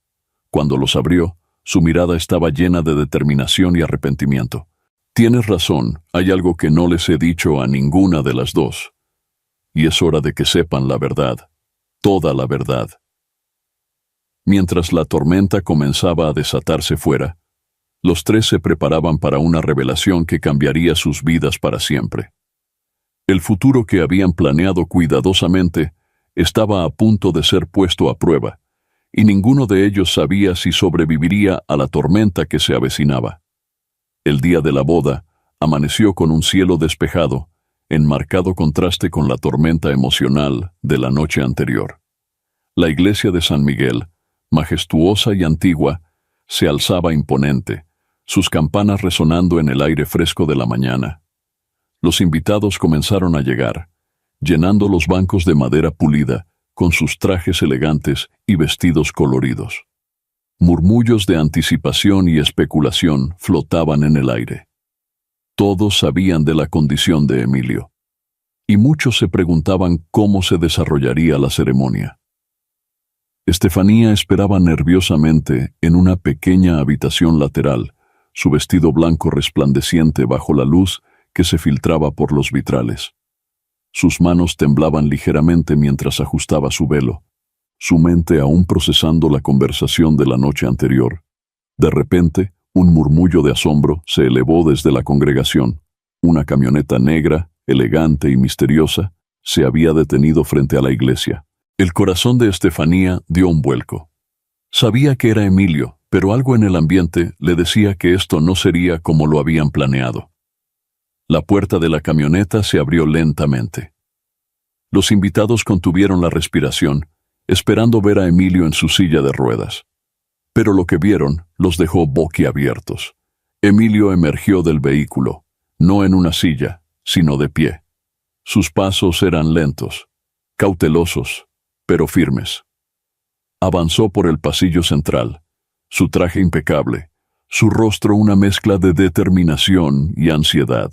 Cuando los abrió, su mirada estaba llena de determinación y arrepentimiento. «Tienes razón, hay algo que no les he dicho a ninguna de las dos. Y es hora de que sepan la verdad, toda la verdad». Mientras la tormenta comenzaba a desatarse fuera, los tres se preparaban para una revelación que cambiaría sus vidas para siempre. El futuro que habían planeado cuidadosamente estaba a punto de ser puesto a prueba, y ninguno de ellos sabía si sobreviviría a la tormenta que se avecinaba. El día de la boda amaneció con un cielo despejado, en marcado contraste con la tormenta emocional de la noche anterior. La iglesia de San Miguel, majestuosa y antigua, se alzaba imponente, sus campanas resonando en el aire fresco de la mañana. Los invitados comenzaron a llegar, llenando los bancos de madera pulida con sus trajes elegantes y vestidos coloridos. Murmullos de anticipación y especulación flotaban en el aire. Todos sabían de la condición de Emilio, y muchos se preguntaban cómo se desarrollaría la ceremonia. Estefanía esperaba nerviosamente en una pequeña habitación lateral, su vestido blanco resplandeciente bajo la luz que se filtraba por los vitrales. Sus manos temblaban ligeramente mientras ajustaba su velo, su mente aún procesando la conversación de la noche anterior. De repente, un murmullo de asombro se elevó desde la congregación. Una camioneta negra, elegante y misteriosa, se había detenido frente a la iglesia. El corazón de Estefanía dio un vuelco. Sabía que era Emilio, pero algo en el ambiente le decía que esto no sería como lo habían planeado. La puerta de la camioneta se abrió lentamente. Los invitados contuvieron la respiración, esperando ver a Emilio en su silla de ruedas. Pero lo que vieron los dejó boquiabiertos. Emilio emergió del vehículo, no en una silla, sino de pie. Sus pasos eran lentos, cautelosos, pero firmes. Avanzó por el pasillo central, su traje impecable, su rostro una mezcla de determinación y ansiedad.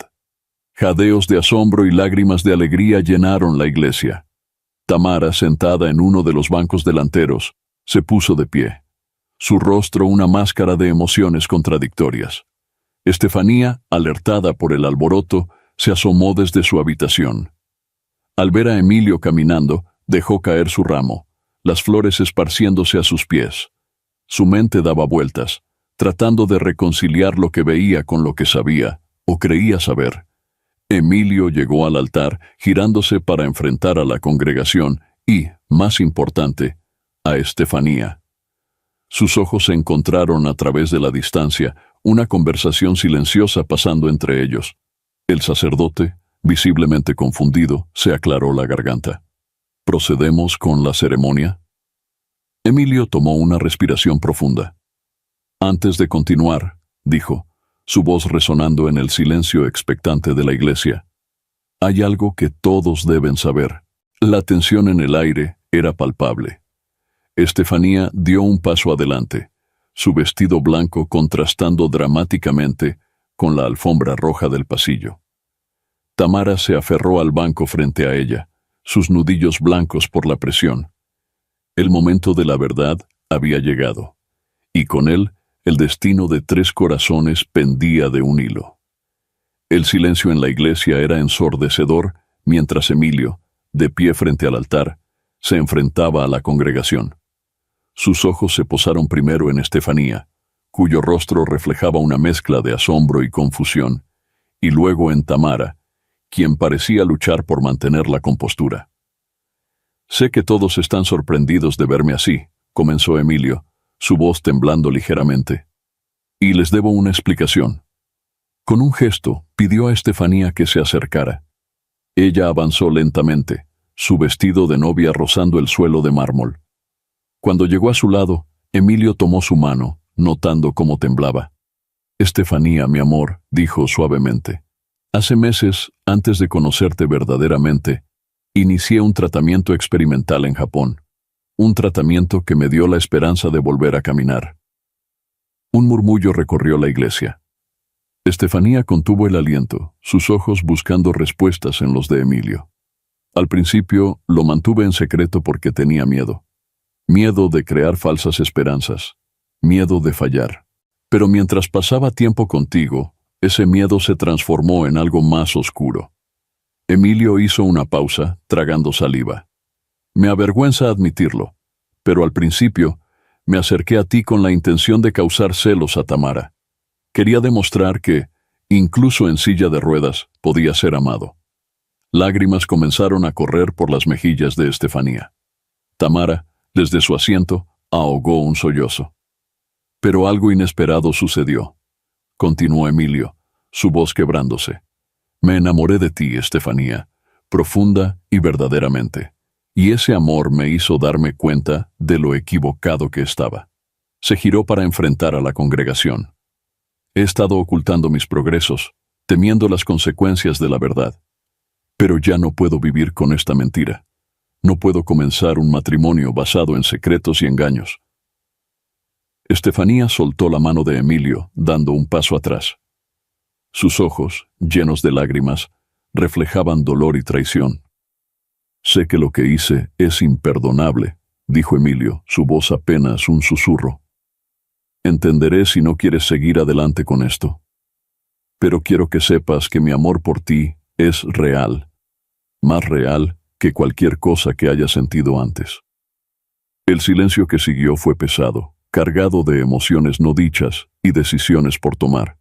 Jadeos de asombro y lágrimas de alegría llenaron la iglesia. Tamara, sentada en uno de los bancos delanteros, se puso de pie. Su rostro una máscara de emociones contradictorias. Estefanía, alertada por el alboroto, se asomó desde su habitación. Al ver a Emilio caminando, dejó caer su ramo, las flores esparciéndose a sus pies. Su mente daba vueltas, tratando de reconciliar lo que veía con lo que sabía, o creía saber. Emilio llegó al altar, girándose para enfrentar a la congregación y, más importante, a Estefanía. Sus ojos se encontraron a través de la distancia, una conversación silenciosa pasando entre ellos. El sacerdote, visiblemente confundido, se aclaró la garganta. ¿Procedemos con la ceremonia? Emilio tomó una respiración profunda. Antes de continuar, dijo, su voz resonando en el silencio expectante de la iglesia. Hay algo que todos deben saber. La tensión en el aire era palpable. Estefanía dio un paso adelante, su vestido blanco contrastando dramáticamente con la alfombra roja del pasillo. Tamara se aferró al banco frente a ella, sus nudillos blancos por la presión. El momento de la verdad había llegado, y con él el destino de 3 corazones pendía de un hilo. El silencio en la iglesia era ensordecedor mientras Emilio, de pie frente al altar, se enfrentaba a la congregación. Sus ojos se posaron primero en Estefanía, cuyo rostro reflejaba una mezcla de asombro y confusión, y luego en Tamara, quien parecía luchar por mantener la compostura. Sé que todos están sorprendidos de verme así, comenzó Emilio, su voz temblando ligeramente. Y les debo una explicación. Con un gesto, pidió a Estefanía que se acercara. Ella avanzó lentamente, su vestido de novia rozando el suelo de mármol. Cuando llegó a su lado, Emilio tomó su mano, notando cómo temblaba. Estefanía, mi amor, dijo suavemente. Hace meses, antes de conocerte verdaderamente, inicié un tratamiento experimental en Japón. Un tratamiento que me dio la esperanza de volver a caminar. Un murmullo recorrió la iglesia. Estefanía contuvo el aliento, sus ojos buscando respuestas en los de Emilio. Al principio lo mantuve en secreto porque tenía miedo. Miedo de crear falsas esperanzas. Miedo de fallar. Pero mientras pasaba tiempo contigo, ese miedo se transformó en algo más oscuro. Emilio hizo una pausa, tragando saliva. Me avergüenza admitirlo, pero al principio me acerqué a ti con la intención de causar celos a Tamara. Quería demostrar que, incluso en silla de ruedas, podía ser amado. Lágrimas comenzaron a correr por las mejillas de Estefanía. Tamara, desde su asiento, ahogó un sollozo. Pero algo inesperado sucedió. Continuó Emilio, su voz quebrándose. Me enamoré de ti, Estefanía, profunda y verdaderamente. Y ese amor me hizo darme cuenta de lo equivocado que estaba. Se giró para enfrentar a la congregación. He estado ocultando mis progresos, temiendo las consecuencias de la verdad. Pero ya no puedo vivir con esta mentira. No puedo comenzar un matrimonio basado en secretos y engaños. Estefanía soltó la mano de Emilio, dando un paso atrás. Sus ojos, llenos de lágrimas, reflejaban dolor y traición. Sé que lo que hice es imperdonable, dijo Emilio, su voz apenas un susurro. Entenderé si no quieres seguir adelante con esto. Pero quiero que sepas que mi amor por ti es real, más real que cualquier cosa que haya sentido antes. El silencio que siguió fue pesado, cargado de emociones no dichas y decisiones por tomar.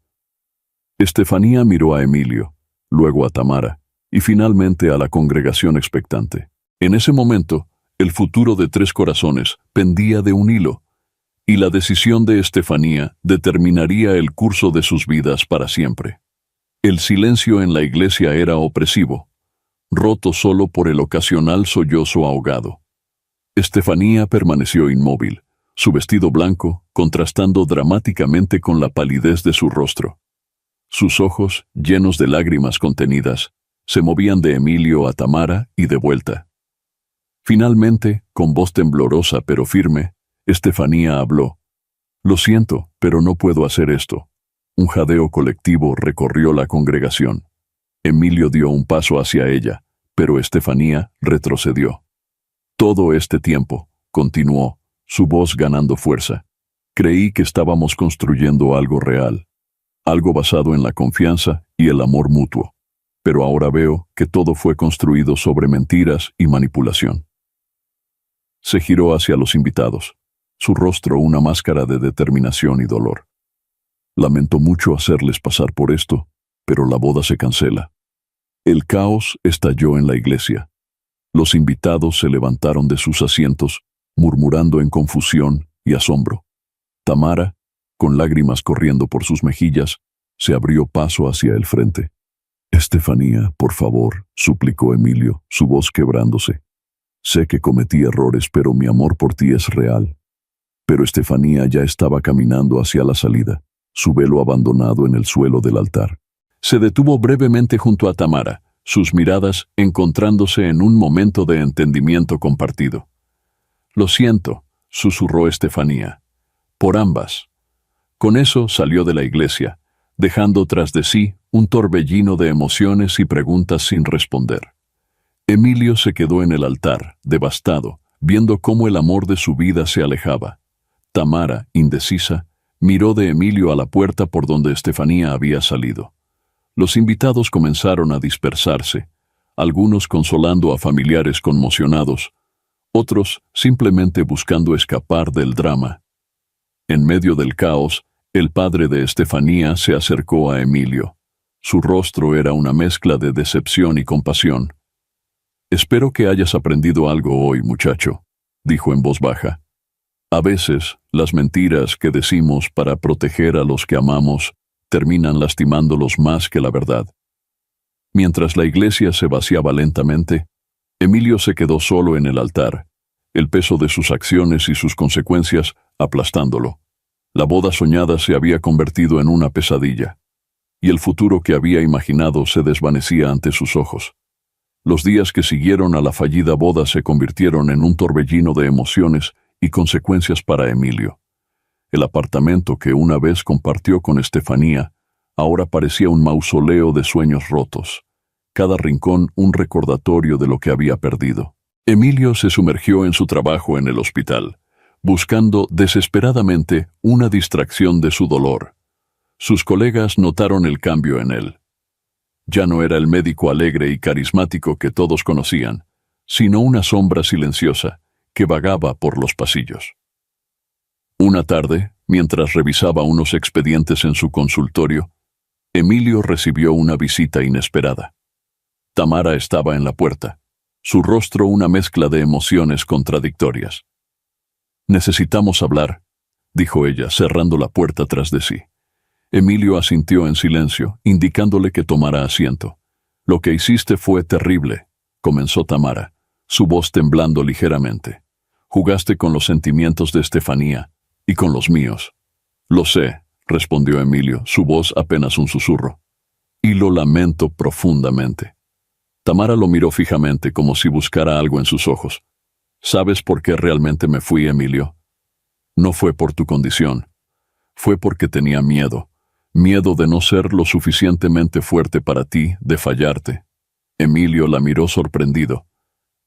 Estefanía miró a Emilio, luego a Tamara, y finalmente a la congregación expectante. En ese momento, el futuro de Tres Corazones pendía de un hilo, y la decisión de Estefanía determinaría el curso de sus vidas para siempre. El silencio en la iglesia era opresivo, roto solo por el ocasional sollozo ahogado. Estefanía permaneció inmóvil, su vestido blanco contrastando dramáticamente con la palidez de su rostro. Sus ojos, llenos de lágrimas contenidas, se movían de Emilio a Tamara y de vuelta. Finalmente, con voz temblorosa pero firme, Estefanía habló. «Lo siento, pero no puedo hacer esto». Un jadeo colectivo recorrió la congregación. Emilio dio un paso hacia ella, pero Estefanía retrocedió. «Todo este tiempo», continuó, su voz ganando fuerza, «creí que estábamos construyendo algo real, algo basado en la confianza y el amor mutuo. Pero ahora veo que todo fue construido sobre mentiras y manipulación». Se giró hacia los invitados, su rostro una máscara de determinación y dolor. «Lamento mucho hacerles pasar por esto, pero la boda se cancela». El caos estalló en la iglesia. Los invitados se levantaron de sus asientos, murmurando en confusión y asombro. Tamara, con lágrimas corriendo por sus mejillas, se abrió paso hacia el frente. «Estefanía, por favor», suplicó Emilio, su voz quebrándose. «Sé que cometí errores, pero mi amor por ti es real». Pero Estefanía ya estaba caminando hacia la salida, su velo abandonado en el suelo del altar. Se detuvo brevemente junto a Tamara, sus miradas encontrándose en un momento de entendimiento compartido. «Lo siento», susurró Estefanía, «por ambas». Con eso salió de la iglesia, dejando tras de sí un torbellino de emociones y preguntas sin responder. Emilio se quedó en el altar, devastado, viendo cómo el amor de su vida se alejaba. Tamara, indecisa, miró de Emilio a la puerta por donde Estefanía había salido. Los invitados comenzaron a dispersarse, algunos consolando a familiares conmocionados, otros simplemente buscando escapar del drama. En medio del caos, el padre de Estefanía se acercó a Emilio. Su rostro era una mezcla de decepción y compasión. «Espero que hayas aprendido algo hoy, muchacho», dijo en voz baja. «A veces, las mentiras que decimos para proteger a los que amamos terminan lastimándolos más que la verdad». Mientras la iglesia se vaciaba lentamente, Emilio se quedó solo en el altar, el peso de sus acciones y sus consecuencias aplastándolo. La boda soñada se había convertido en una pesadilla, y el futuro que había imaginado se desvanecía ante sus ojos. Los días que siguieron a la fallida boda se convirtieron en un torbellino de emociones y consecuencias para Emilio. El apartamento que una vez compartió con Estefanía ahora parecía un mausoleo de sueños rotos, cada rincón un recordatorio de lo que había perdido. Emilio se sumergió en su trabajo en el hospital, buscando desesperadamente una distracción de su dolor. Sus colegas notaron el cambio en él. Ya no era el médico alegre y carismático que todos conocían, sino una sombra silenciosa que vagaba por los pasillos. Una tarde, mientras revisaba unos expedientes en su consultorio, Emilio recibió una visita inesperada. Tamara estaba en la puerta, su rostro una mezcla de emociones contradictorias. «Necesitamos hablar», dijo ella, cerrando la puerta tras de sí. Emilio asintió en silencio, indicándole que tomara asiento. «Lo que hiciste fue terrible», comenzó Tamara, su voz temblando ligeramente. «Jugaste con los sentimientos de Estefanía y con los míos». «Lo sé», respondió Emilio, su voz apenas un susurro. «Y lo lamento profundamente». Tamara lo miró fijamente como si buscara algo en sus ojos. «¿Sabes por qué realmente me fui, Emilio? No fue por tu condición. Fue porque tenía miedo. Miedo de no ser lo suficientemente fuerte para ti, de fallarte». Emilio la miró sorprendido.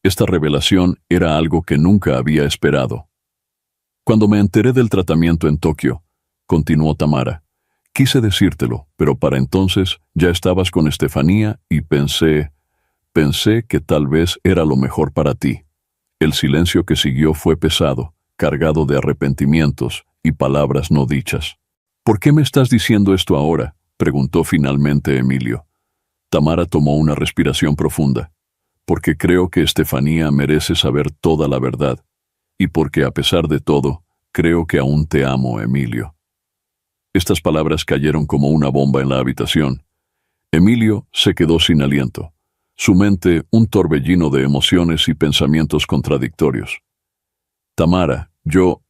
Esta revelación era algo que nunca había esperado. «Cuando me enteré del tratamiento en Tokio», continuó Tamara, «quise decírtelo, pero para entonces ya estabas con Estefanía y pensé que tal vez era lo mejor para ti». El silencio que siguió fue pesado, cargado de arrepentimientos y palabras no dichas. «¿Por qué me estás diciendo esto ahora?», preguntó finalmente Emilio. Tamara tomó una respiración profunda, porque creo que Estefanía merece saber toda la verdad, y porque a pesar de todo, creo que aún te amo, Emilio. Estas palabras cayeron como una bomba en la habitación. Emilio se quedó sin aliento, su mente un torbellino de emociones y pensamientos contradictorios. Tamara, yo...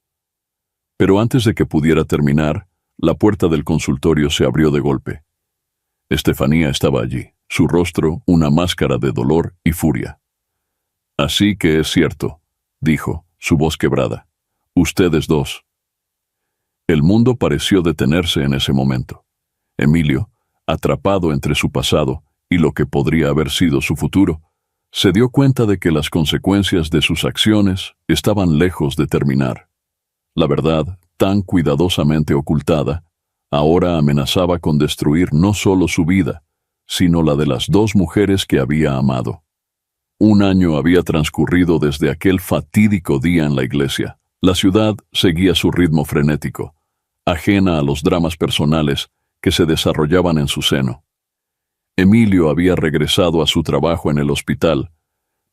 Pero antes de que pudiera terminar, la puerta del consultorio se abrió de golpe. Estefanía estaba allí, su rostro una máscara de dolor y furia. «Así que es cierto», dijo, su voz quebrada. «Ustedes dos». El mundo pareció detenerse en ese momento. Emilio, atrapado entre su pasado y lo que podría haber sido su futuro, se dio cuenta de que las consecuencias de sus acciones estaban lejos de terminar. La verdad, tan cuidadosamente ocultada, ahora amenazaba con destruir no solo su vida, sino la de las dos mujeres que había amado. Un año había transcurrido desde aquel fatídico día en la iglesia. La ciudad seguía su ritmo frenético, ajena a los dramas personales que se desarrollaban en su seno. Emilio había regresado a su trabajo en el hospital,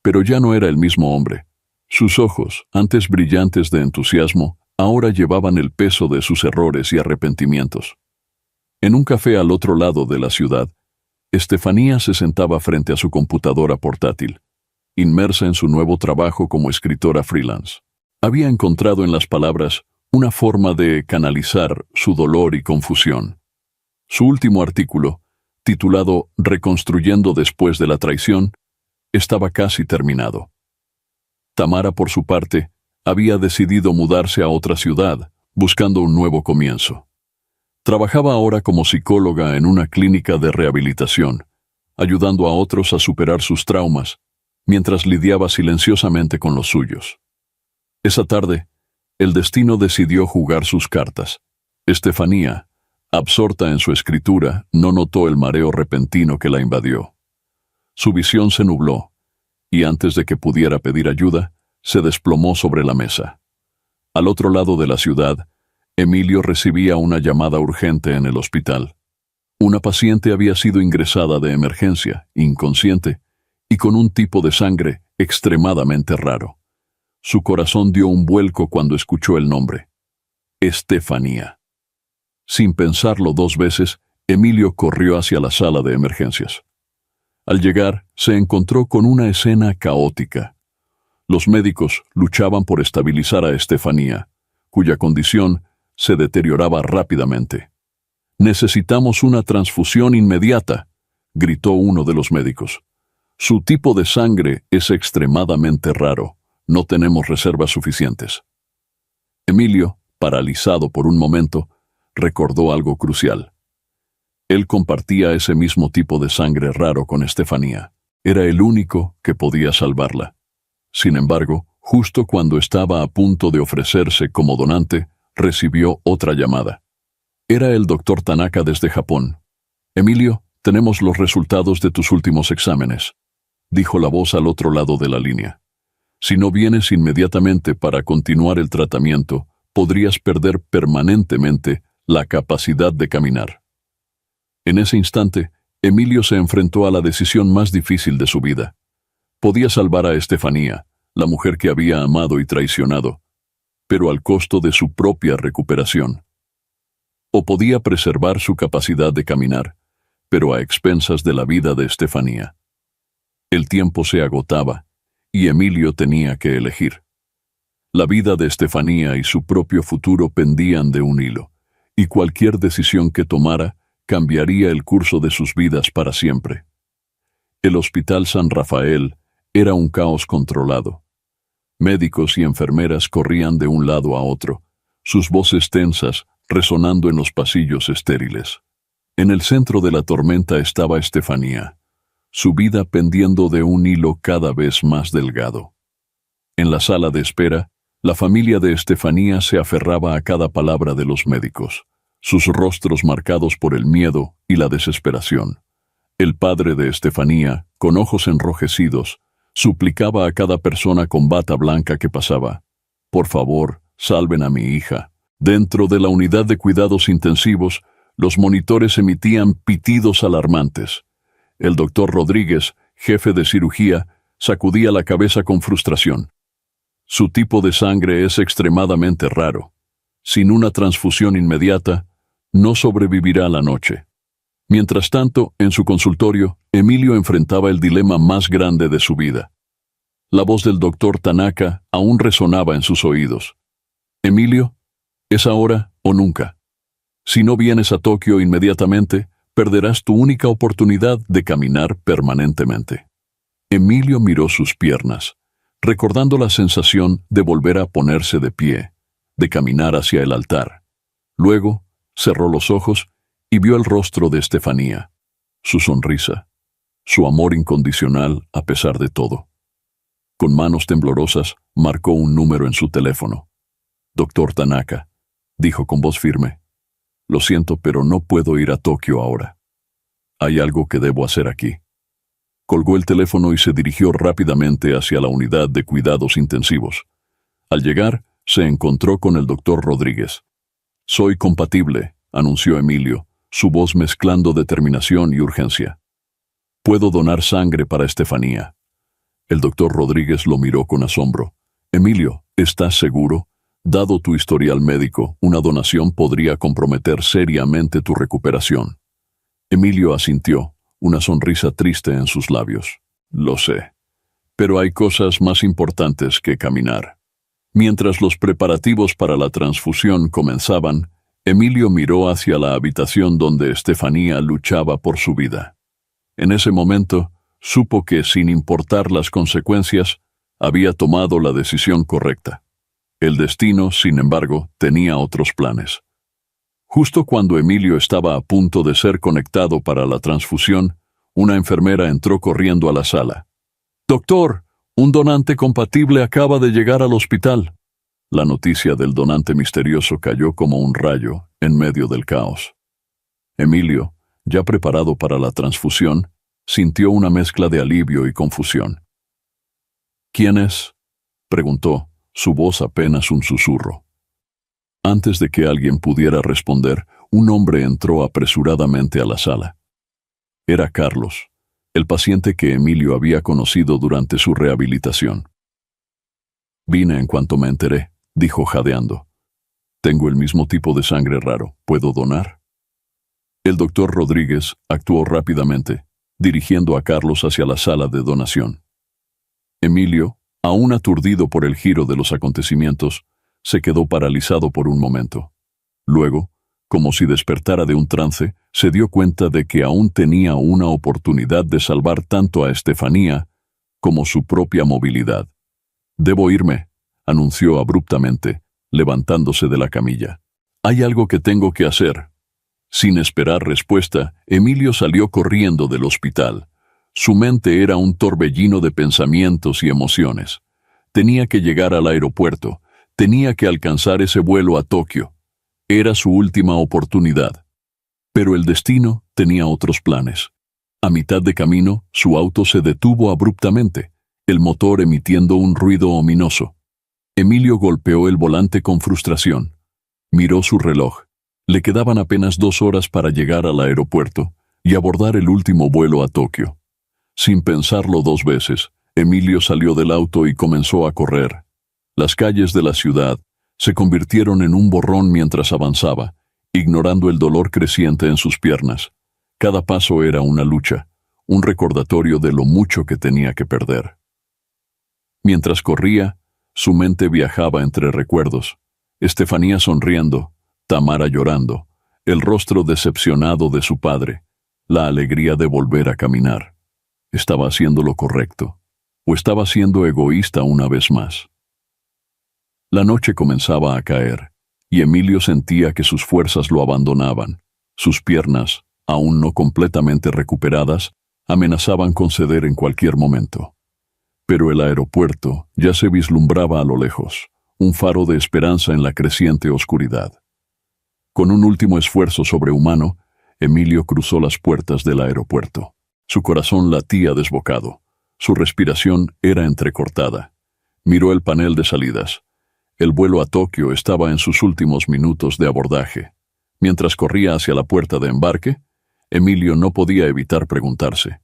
pero ya no era el mismo hombre. Sus ojos, antes brillantes de entusiasmo, ahora llevaban el peso de sus errores y arrepentimientos. En un café al otro lado de la ciudad, Estefanía se sentaba frente a su computadora portátil, inmersa en su nuevo trabajo como escritora freelance. Había encontrado en las palabras una forma de canalizar su dolor y confusión. Su último artículo, titulado Reconstruyendo después de la traición, estaba casi terminado. Tamara, por su parte, había decidido mudarse a otra ciudad, buscando un nuevo comienzo. Trabajaba ahora como psicóloga en una clínica de rehabilitación, ayudando a otros a superar sus traumas, mientras lidiaba silenciosamente con los suyos. Esa tarde, el destino decidió jugar sus cartas. Estefanía, absorta en su escritura, no notó el mareo repentino que la invadió. Su visión se nubló, y antes de que pudiera pedir ayuda, se desplomó sobre la mesa. Al otro lado de la ciudad, Emilio recibía una llamada urgente en el hospital. Una paciente había sido ingresada de emergencia, inconsciente, y con un tipo de sangre extremadamente raro. Su corazón dio un vuelco cuando escuchó el nombre. Estefanía. Sin pensarlo dos veces, Emilio corrió hacia la sala de emergencias. Al llegar, se encontró con una escena caótica. Los médicos luchaban por estabilizar a Estefanía, cuya condición se deterioraba rápidamente. «Necesitamos una transfusión inmediata», gritó uno de los médicos. «Su tipo de sangre es extremadamente raro. No tenemos reservas suficientes». Emilio, paralizado por un momento, recordó algo crucial. Él compartía ese mismo tipo de sangre raro con Estefanía. Era el único que podía salvarla. Sin embargo, justo cuando estaba a punto de ofrecerse como donante, recibió otra llamada. Era el doctor Tanaka desde Japón. «Emilio, tenemos los resultados de tus últimos exámenes», dijo la voz al otro lado de la línea. «Si no vienes inmediatamente para continuar el tratamiento, podrías perder permanentemente la capacidad de caminar». En ese instante, Emilio se enfrentó a la decisión más difícil de su vida. Podía salvar a Estefanía, la mujer que había amado y traicionado, pero al costo de su propia recuperación. O podía preservar su capacidad de caminar, pero a expensas de la vida de Estefanía. El tiempo se agotaba, y Emilio tenía que elegir. La vida de Estefanía y su propio futuro pendían de un hilo, y cualquier decisión que tomara cambiaría el curso de sus vidas para siempre. El Hospital San Rafael era un caos controlado. Médicos y enfermeras corrían de un lado a otro, sus voces tensas resonando en los pasillos estériles. En el centro de la tormenta estaba Estefanía, su vida pendiendo de un hilo cada vez más delgado. En la sala de espera, la familia de Estefanía se aferraba a cada palabra de los médicos, sus rostros marcados por el miedo y la desesperación. El padre de Estefanía, con ojos enrojecidos, suplicaba a cada persona con bata blanca que pasaba: «Por favor, salven a mi hija». Dentro de la unidad de cuidados intensivos, los monitores emitían pitidos alarmantes. El doctor Rodríguez, jefe de cirugía, sacudía la cabeza con frustración. Su tipo de sangre es extremadamente raro. Sin una transfusión inmediata, no sobrevivirá la noche. Mientras tanto, en su consultorio, Emilio enfrentaba el dilema más grande de su vida. La voz del doctor Tanaka aún resonaba en sus oídos. Emilio, es ahora o nunca. Si no vienes a Tokio inmediatamente, perderás tu única oportunidad de caminar permanentemente. Emilio miró sus piernas, recordando la sensación de volver a ponerse de pie, de caminar hacia el altar. Luego, cerró los ojos y vio el rostro de Estefanía, su sonrisa, su amor incondicional a pesar de todo. Con manos temblorosas, marcó un número en su teléfono. «Doctor Tanaka», dijo con voz firme, «lo siento, pero no puedo ir a Tokio ahora. Hay algo que debo hacer aquí». Colgó el teléfono y se dirigió rápidamente hacia la unidad de cuidados intensivos. Al llegar, se encontró con el doctor Rodríguez. «Soy compatible», anunció Emilio, su voz mezclando determinación y urgencia. «Puedo donar sangre para Estefanía». El doctor Rodríguez lo miró con asombro. «Emilio, ¿estás seguro? Dado tu historial médico, una donación podría comprometer seriamente tu recuperación». Emilio asintió, una sonrisa triste en sus labios. «Lo sé, pero hay cosas más importantes que caminar». Mientras los preparativos para la transfusión comenzaban, Emilio miró hacia la habitación donde Estefanía luchaba por su vida. En ese momento, supo que, sin importar las consecuencias, había tomado la decisión correcta. El destino, sin embargo, tenía otros planes. Justo cuando Emilio estaba a punto de ser conectado para la transfusión, una enfermera entró corriendo a la sala. «Doctor, un donante compatible acaba de llegar al hospital». La noticia del donante misterioso cayó como un rayo en medio del caos. Emilio, ya preparado para la transfusión, sintió una mezcla de alivio y confusión. «¿Quién es?», preguntó, su voz apenas un susurro. Antes de que alguien pudiera responder, un hombre entró apresuradamente a la sala. Era Carlos, el paciente que Emilio había conocido durante su rehabilitación. «Vine en cuanto me enteré», dijo jadeando. «Tengo el mismo tipo de sangre raro. ¿Puedo donar?». El doctor Rodríguez actuó rápidamente, dirigiendo a Carlos hacia la sala de donación. Emilio, aún aturdido por el giro de los acontecimientos, se quedó paralizado por un momento. Luego, como si despertara de un trance, se dio cuenta de que aún tenía una oportunidad de salvar tanto a Estefanía como su propia movilidad. «Debo irme», anunció abruptamente, levantándose de la camilla. «Hay algo que tengo que hacer». Sin esperar respuesta, Emilio salió corriendo del hospital. Su mente era un torbellino de pensamientos y emociones. Tenía que llegar al aeropuerto, tenía que alcanzar ese vuelo a Tokio. Era su última oportunidad. Pero el destino tenía otros planes. A mitad de camino, su auto se detuvo abruptamente, el motor emitiendo un ruido ominoso. Emilio golpeó el volante con frustración. Miró su reloj. Le quedaban apenas 2 horas para llegar al aeropuerto y abordar el último vuelo a Tokio. Sin pensarlo 2 veces, Emilio salió del auto y comenzó a correr. Las calles de la ciudad se convirtieron en un borrón mientras avanzaba, ignorando el dolor creciente en sus piernas. Cada paso era una lucha, un recordatorio de lo mucho que tenía que perder. Mientras corría, su mente viajaba entre recuerdos. Estefanía sonriendo, Tamara llorando, el rostro decepcionado de su padre, la alegría de volver a caminar. ¿Estaba haciendo lo correcto? ¿O estaba siendo egoísta una vez más? La noche comenzaba a caer, y Emilio sentía que sus fuerzas lo abandonaban. Sus piernas, aún no completamente recuperadas, amenazaban con ceder en cualquier momento. Pero el aeropuerto ya se vislumbraba a lo lejos, un faro de esperanza en la creciente oscuridad. Con un último esfuerzo sobrehumano, Emilio cruzó las puertas del aeropuerto. Su corazón latía desbocado. Su respiración era entrecortada. Miró el panel de salidas. El vuelo a Tokio estaba en sus últimos minutos de abordaje. Mientras corría hacia la puerta de embarque, Emilio no podía evitar preguntarse,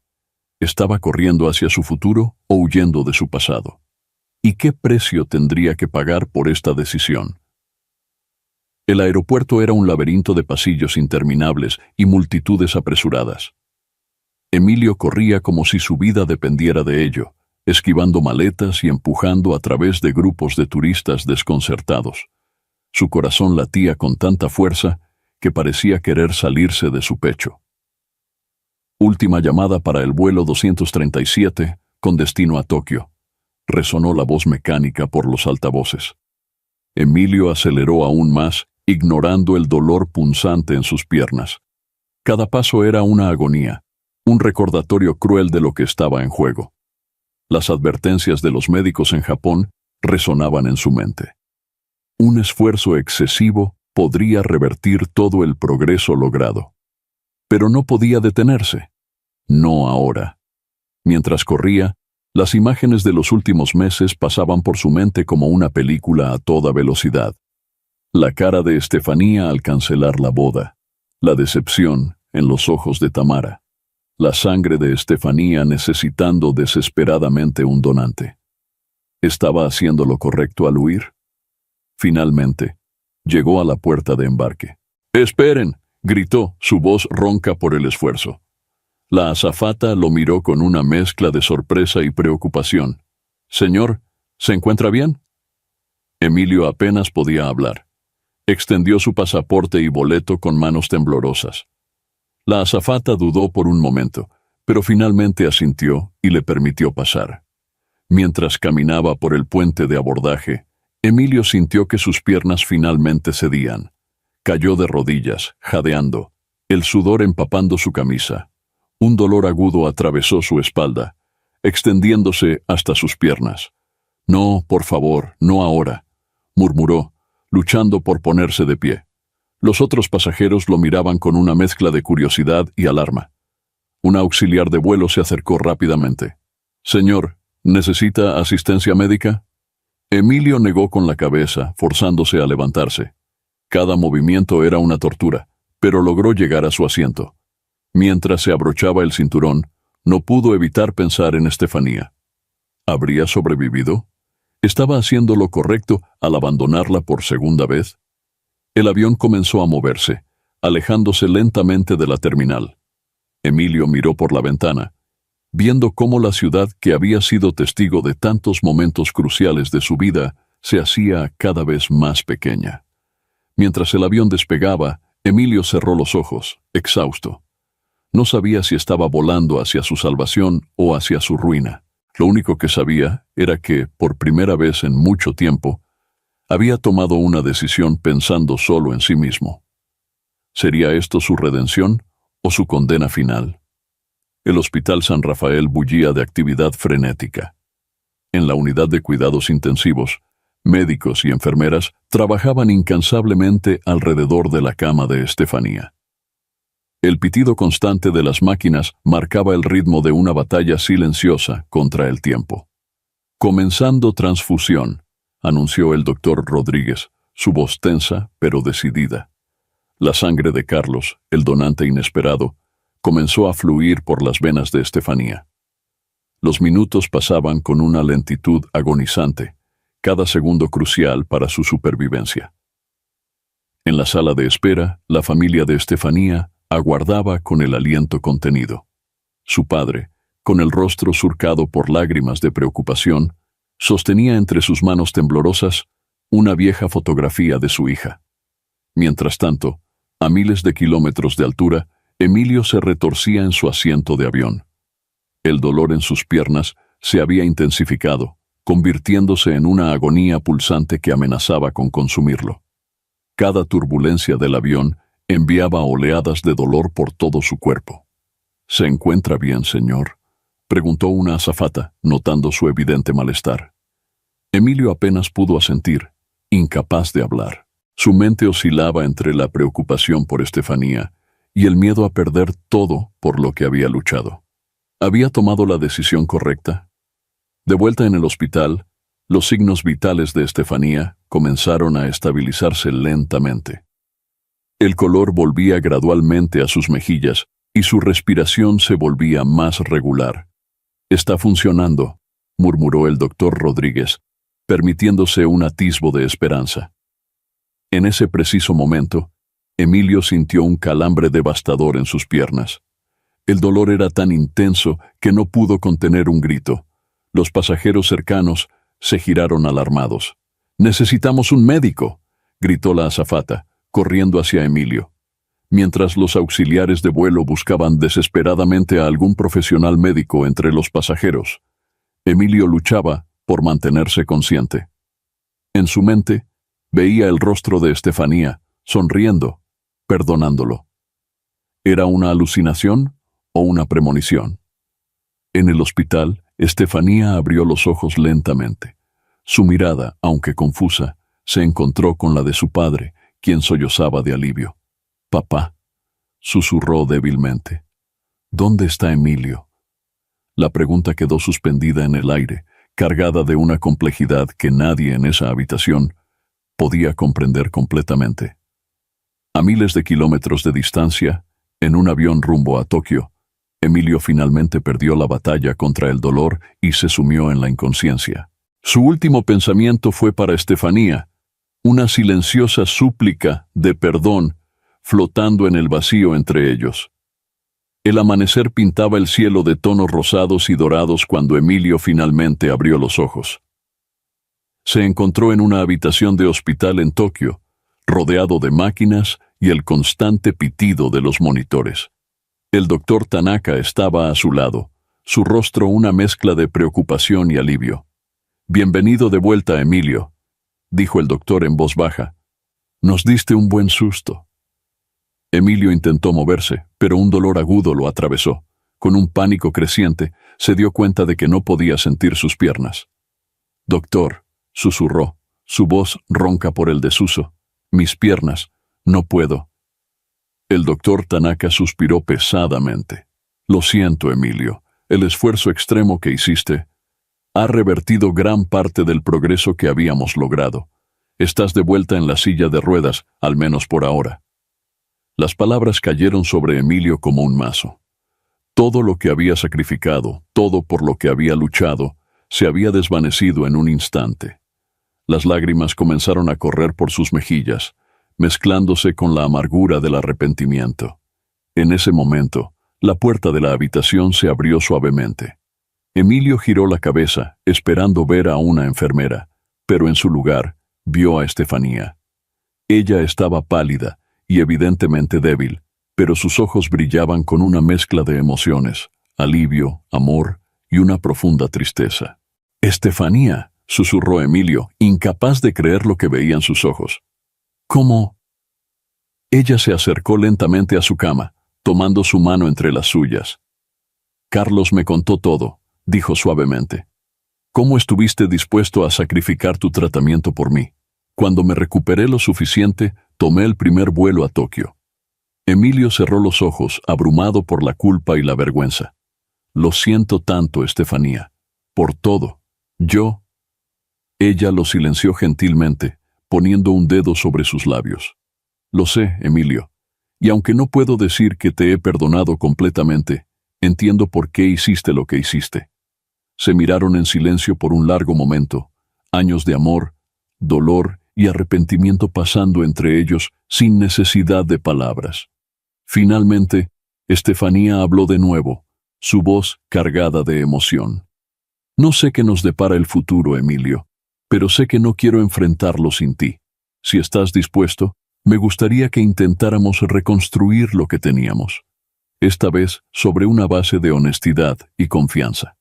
¿Estaba corriendo hacia su futuro o huyendo de su pasado? ¿Y qué precio tendría que pagar por esta decisión? El aeropuerto era un laberinto de pasillos interminables y multitudes apresuradas. Emilio corría como si su vida dependiera de ello, esquivando maletas y empujando a través de grupos de turistas desconcertados. Su corazón latía con tanta fuerza que parecía querer salirse de su pecho. Última llamada para el vuelo 237 con destino a Tokio. Resonó la voz mecánica por los altavoces. Emilio aceleró aún más, ignorando el dolor punzante en sus piernas. Cada paso era una agonía, un recordatorio cruel de lo que estaba en juego. Las advertencias de los médicos en Japón resonaban en su mente. Un esfuerzo excesivo podría revertir todo el progreso logrado. Pero no podía detenerse. No ahora. Mientras corría, las imágenes de los últimos meses pasaban por su mente como una película a toda velocidad. La cara de Estefanía al cancelar la boda, la decepción en los ojos de Tamara, la sangre de Estefanía necesitando desesperadamente un donante. ¿Estaba haciendo lo correcto al huir? Finalmente, llegó a la puerta de embarque. ¡Esperen!, gritó, su voz ronca por el esfuerzo. La azafata lo miró con una mezcla de sorpresa y preocupación. «Señor, ¿se encuentra bien?» Emilio apenas podía hablar. Extendió su pasaporte y boleto con manos temblorosas. La azafata dudó por un momento, pero finalmente asintió y le permitió pasar. Mientras caminaba por el puente de abordaje, Emilio sintió que sus piernas finalmente cedían. Cayó de rodillas, jadeando, el sudor empapando su camisa. Un dolor agudo atravesó su espalda, extendiéndose hasta sus piernas. «No, por favor, no ahora», murmuró, luchando por ponerse de pie. Los otros pasajeros lo miraban con una mezcla de curiosidad y alarma. Un auxiliar de vuelo se acercó rápidamente. «Señor, ¿necesita asistencia médica?» Emilio negó con la cabeza, forzándose a levantarse. Cada movimiento era una tortura, pero logró llegar a su asiento. Mientras se abrochaba el cinturón, no pudo evitar pensar en Estefanía. ¿Habría sobrevivido? ¿Estaba haciendo lo correcto al abandonarla por segunda vez? El avión comenzó a moverse, alejándose lentamente de la terminal. Emilio miró por la ventana, viendo cómo la ciudad que había sido testigo de tantos momentos cruciales de su vida se hacía cada vez más pequeña. Mientras el avión despegaba, Emilio cerró los ojos, exhausto. No sabía si estaba volando hacia su salvación o hacia su ruina. Lo único que sabía era que, por primera vez en mucho tiempo, había tomado una decisión pensando solo en sí mismo. ¿Sería esto su redención o su condena final? El Hospital San Rafael bullía de actividad frenética. En la unidad de cuidados intensivos, médicos y enfermeras trabajaban incansablemente alrededor de la cama de Estefanía. El pitido constante de las máquinas marcaba el ritmo de una batalla silenciosa contra el tiempo. «Comenzando transfusión», anunció el doctor Rodríguez, su voz tensa pero decidida. La sangre de Carlos, el donante inesperado, comenzó a fluir por las venas de Estefanía. Los minutos pasaban con una lentitud agonizante, cada segundo crucial para su supervivencia. En la sala de espera, la familia de Estefanía aguardaba con el aliento contenido. Su padre, con el rostro surcado por lágrimas de preocupación, sostenía entre sus manos temblorosas una vieja fotografía de su hija. Mientras tanto, a miles de kilómetros de altura, Emilio se retorcía en su asiento de avión. El dolor en sus piernas se había intensificado, convirtiéndose en una agonía pulsante que amenazaba con consumirlo. Cada turbulencia del avión enviaba oleadas de dolor por todo su cuerpo. «¿Se encuentra bien, señor?», preguntó una azafata, notando su evidente malestar. Emilio apenas pudo asentir, incapaz de hablar. Su mente oscilaba entre la preocupación por Estefanía y el miedo a perder todo por lo que había luchado. ¿Había tomado la decisión correcta? De vuelta en el hospital, los signos vitales de Estefanía comenzaron a estabilizarse lentamente. El color volvía gradualmente a sus mejillas y su respiración se volvía más regular. «Está funcionando», murmuró el doctor Rodríguez, permitiéndose un atisbo de esperanza. En ese preciso momento, Emilio sintió un calambre devastador en sus piernas. El dolor era tan intenso que no pudo contener un grito. Los pasajeros cercanos se giraron alarmados. «¡Necesitamos un médico!», gritó la azafata, corriendo hacia Emilio. Mientras los auxiliares de vuelo buscaban desesperadamente a algún profesional médico entre los pasajeros, Emilio luchaba por mantenerse consciente. En su mente, veía el rostro de Estefanía, sonriendo, perdonándolo. ¿Era una alucinación o una premonición? En el hospital, Estefanía abrió los ojos lentamente. Su mirada, aunque confusa, se encontró con la de su padre, quien sollozaba de alivio. «Papá», susurró débilmente. «¿Dónde está Emilio?». La pregunta quedó suspendida en el aire, cargada de una complejidad que nadie en esa habitación podía comprender completamente. A miles de kilómetros de distancia, en un avión rumbo a Tokio, Emilio finalmente perdió la batalla contra el dolor y se sumió en la inconsciencia. Su último pensamiento fue para Estefanía, una silenciosa súplica de perdón flotando en el vacío entre ellos. El amanecer pintaba el cielo de tonos rosados y dorados cuando Emilio finalmente abrió los ojos. Se encontró en una habitación de hospital en Tokio, rodeado de máquinas y el constante pitido de los monitores. El doctor Tanaka estaba a su lado, su rostro una mezcla de preocupación y alivio. «Bienvenido de vuelta, Emilio», dijo el doctor en voz baja. «Nos diste un buen susto». Emilio intentó moverse, pero un dolor agudo lo atravesó. Con un pánico creciente, se dio cuenta de que no podía sentir sus piernas. «Doctor», susurró, su voz ronca por el desuso. «Mis piernas, no puedo». El doctor Tanaka suspiró pesadamente. «Lo siento, Emilio, el esfuerzo extremo que hiciste ha revertido gran parte del progreso que habíamos logrado. Estás de vuelta en la silla de ruedas, al menos por ahora». Las palabras cayeron sobre Emilio como un mazo. Todo lo que había sacrificado, todo por lo que había luchado, se había desvanecido en un instante. Las lágrimas comenzaron a correr por sus mejillas, mezclándose con la amargura del arrepentimiento. En ese momento, la puerta de la habitación se abrió suavemente. Emilio giró la cabeza, esperando ver a una enfermera, pero en su lugar, vio a Estefanía. Ella estaba pálida y evidentemente débil, pero sus ojos brillaban con una mezcla de emociones, alivio, amor y una profunda tristeza. «Estefanía», susurró Emilio, incapaz de creer lo que veían sus ojos. «¿Cómo?». Ella se acercó lentamente a su cama, tomando su mano entre las suyas. «Carlos me contó todo», dijo suavemente. «¿Cómo estuviste dispuesto a sacrificar tu tratamiento por mí? Cuando me recuperé lo suficiente, tomé el primer vuelo a Tokio». Emilio cerró los ojos, abrumado por la culpa y la vergüenza. «Lo siento tanto, Estefanía, por todo. Yo...». Ella lo silenció gentilmente, poniendo un dedo sobre sus labios. «Lo sé, Emilio, y aunque no puedo decir que te he perdonado completamente, entiendo por qué hiciste lo que hiciste». Se miraron en silencio por un largo momento, años de amor, dolor y arrepentimiento pasando entre ellos sin necesidad de palabras. Finalmente, Estefanía habló de nuevo, su voz cargada de emoción. «No sé qué nos depara el futuro, Emilio, pero sé que no quiero enfrentarlo sin ti. Si estás dispuesto, me gustaría que intentáramos reconstruir lo que teníamos, esta vez sobre una base de honestidad y confianza».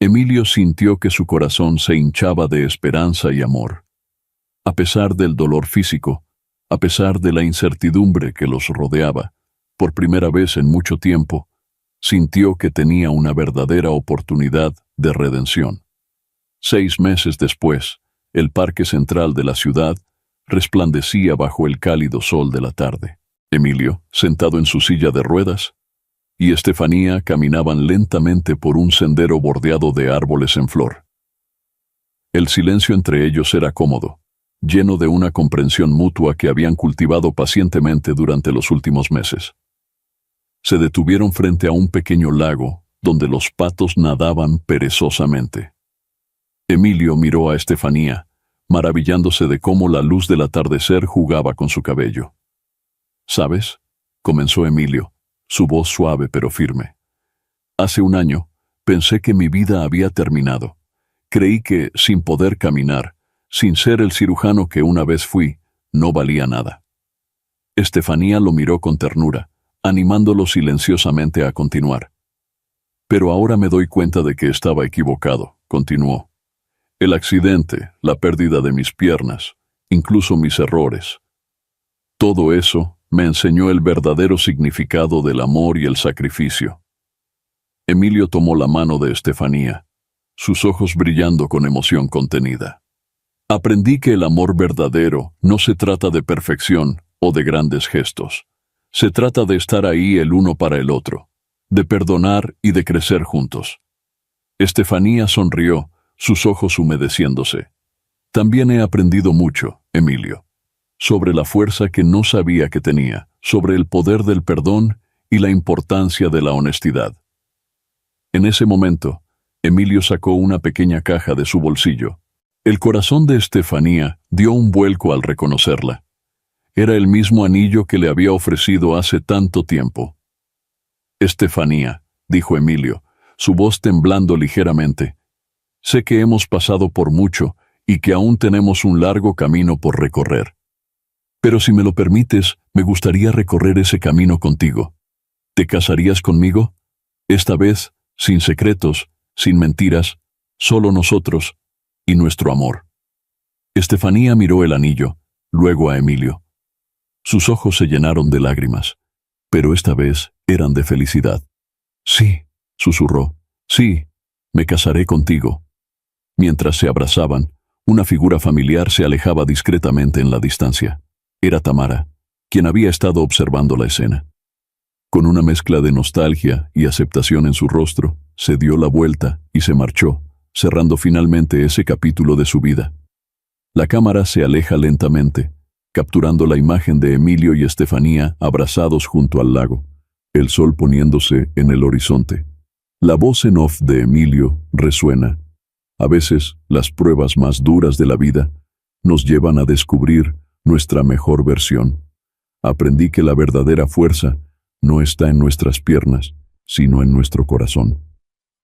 Emilio sintió que su corazón se hinchaba de esperanza y amor. A pesar del dolor físico, a pesar de la incertidumbre que los rodeaba, por primera vez en mucho tiempo, sintió que tenía una verdadera oportunidad de redención. 6 meses después, el parque central de la ciudad resplandecía bajo el cálido sol de la tarde. Emilio, sentado en su silla de ruedas, y Estefanía caminaban lentamente por un sendero bordeado de árboles en flor. El silencio entre ellos era cómodo, lleno de una comprensión mutua que habían cultivado pacientemente durante los últimos meses. Se detuvieron frente a un pequeño lago donde los patos nadaban perezosamente. Emilio miró a Estefanía, maravillándose de cómo la luz del atardecer jugaba con su cabello. «¿Sabes?», comenzó Emilio, su voz suave pero firme. «Hace un año pensé que mi vida había terminado. Creí que, sin poder caminar, sin ser el cirujano que una vez fui, no valía nada». Estefanía lo miró con ternura, animándolo silenciosamente a continuar. «Pero ahora me doy cuenta de que estaba equivocado», continuó. «El accidente, la pérdida de mis piernas, incluso mis errores. Todo eso me enseñó el verdadero significado del amor y el sacrificio». Emilio tomó la mano de Estefanía, sus ojos brillando con emoción contenida. «Aprendí que el amor verdadero no se trata de perfección o de grandes gestos. Se trata de estar ahí el uno para el otro, de perdonar y de crecer juntos». Estefanía sonrió, sus ojos humedeciéndose. «También he aprendido mucho, Emilio, sobre la fuerza que no sabía que tenía, sobre el poder del perdón y la importancia de la honestidad». En ese momento, Emilio sacó una pequeña caja de su bolsillo. El corazón de Estefanía dio un vuelco al reconocerla. Era el mismo anillo que le había ofrecido hace tanto tiempo. «Estefanía», dijo Emilio, su voz temblando ligeramente, «sé que hemos pasado por mucho y que aún tenemos un largo camino por recorrer. Pero si me lo permites, me gustaría recorrer ese camino contigo. ¿Te casarías conmigo? Esta vez, sin secretos, sin mentiras, solo nosotros y nuestro amor». Estefanía miró el anillo, luego a Emilio. Sus ojos se llenaron de lágrimas, pero esta vez eran de felicidad. «Sí», susurró, «sí, me casaré contigo». Mientras se abrazaban, una figura familiar se alejaba discretamente en la distancia. Era Tamara, quien había estado observando la escena. Con una mezcla de nostalgia y aceptación en su rostro, se dio la vuelta y se marchó, cerrando finalmente ese capítulo de su vida. La cámara se aleja lentamente, capturando la imagen de Emilio y Estefanía abrazados junto al lago, el sol poniéndose en el horizonte. La voz en off de Emilio resuena. A veces, las pruebas más duras de la vida nos llevan a descubrir nuestra mejor versión. Aprendí que la verdadera fuerza no está en nuestras piernas, sino en nuestro corazón.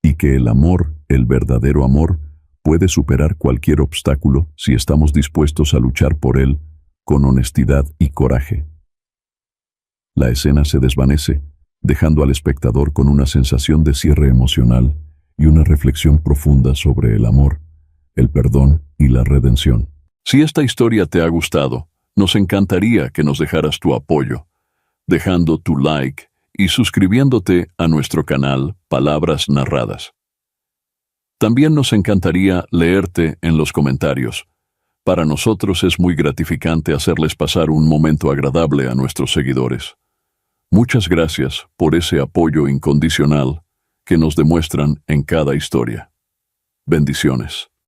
Y que el amor, el verdadero amor, puede superar cualquier obstáculo si estamos dispuestos a luchar por él con honestidad y coraje. La escena se desvanece, dejando al espectador con una sensación de cierre emocional y una reflexión profunda sobre el amor, el perdón y la redención. Si esta historia te ha gustado, nos encantaría que nos dejaras tu apoyo, dejando tu like y suscribiéndote a nuestro canal Palabras Narradas. También nos encantaría leerte en los comentarios. Para nosotros es muy gratificante hacerles pasar un momento agradable a nuestros seguidores. Muchas gracias por ese apoyo incondicional que nos demuestran en cada historia. Bendiciones.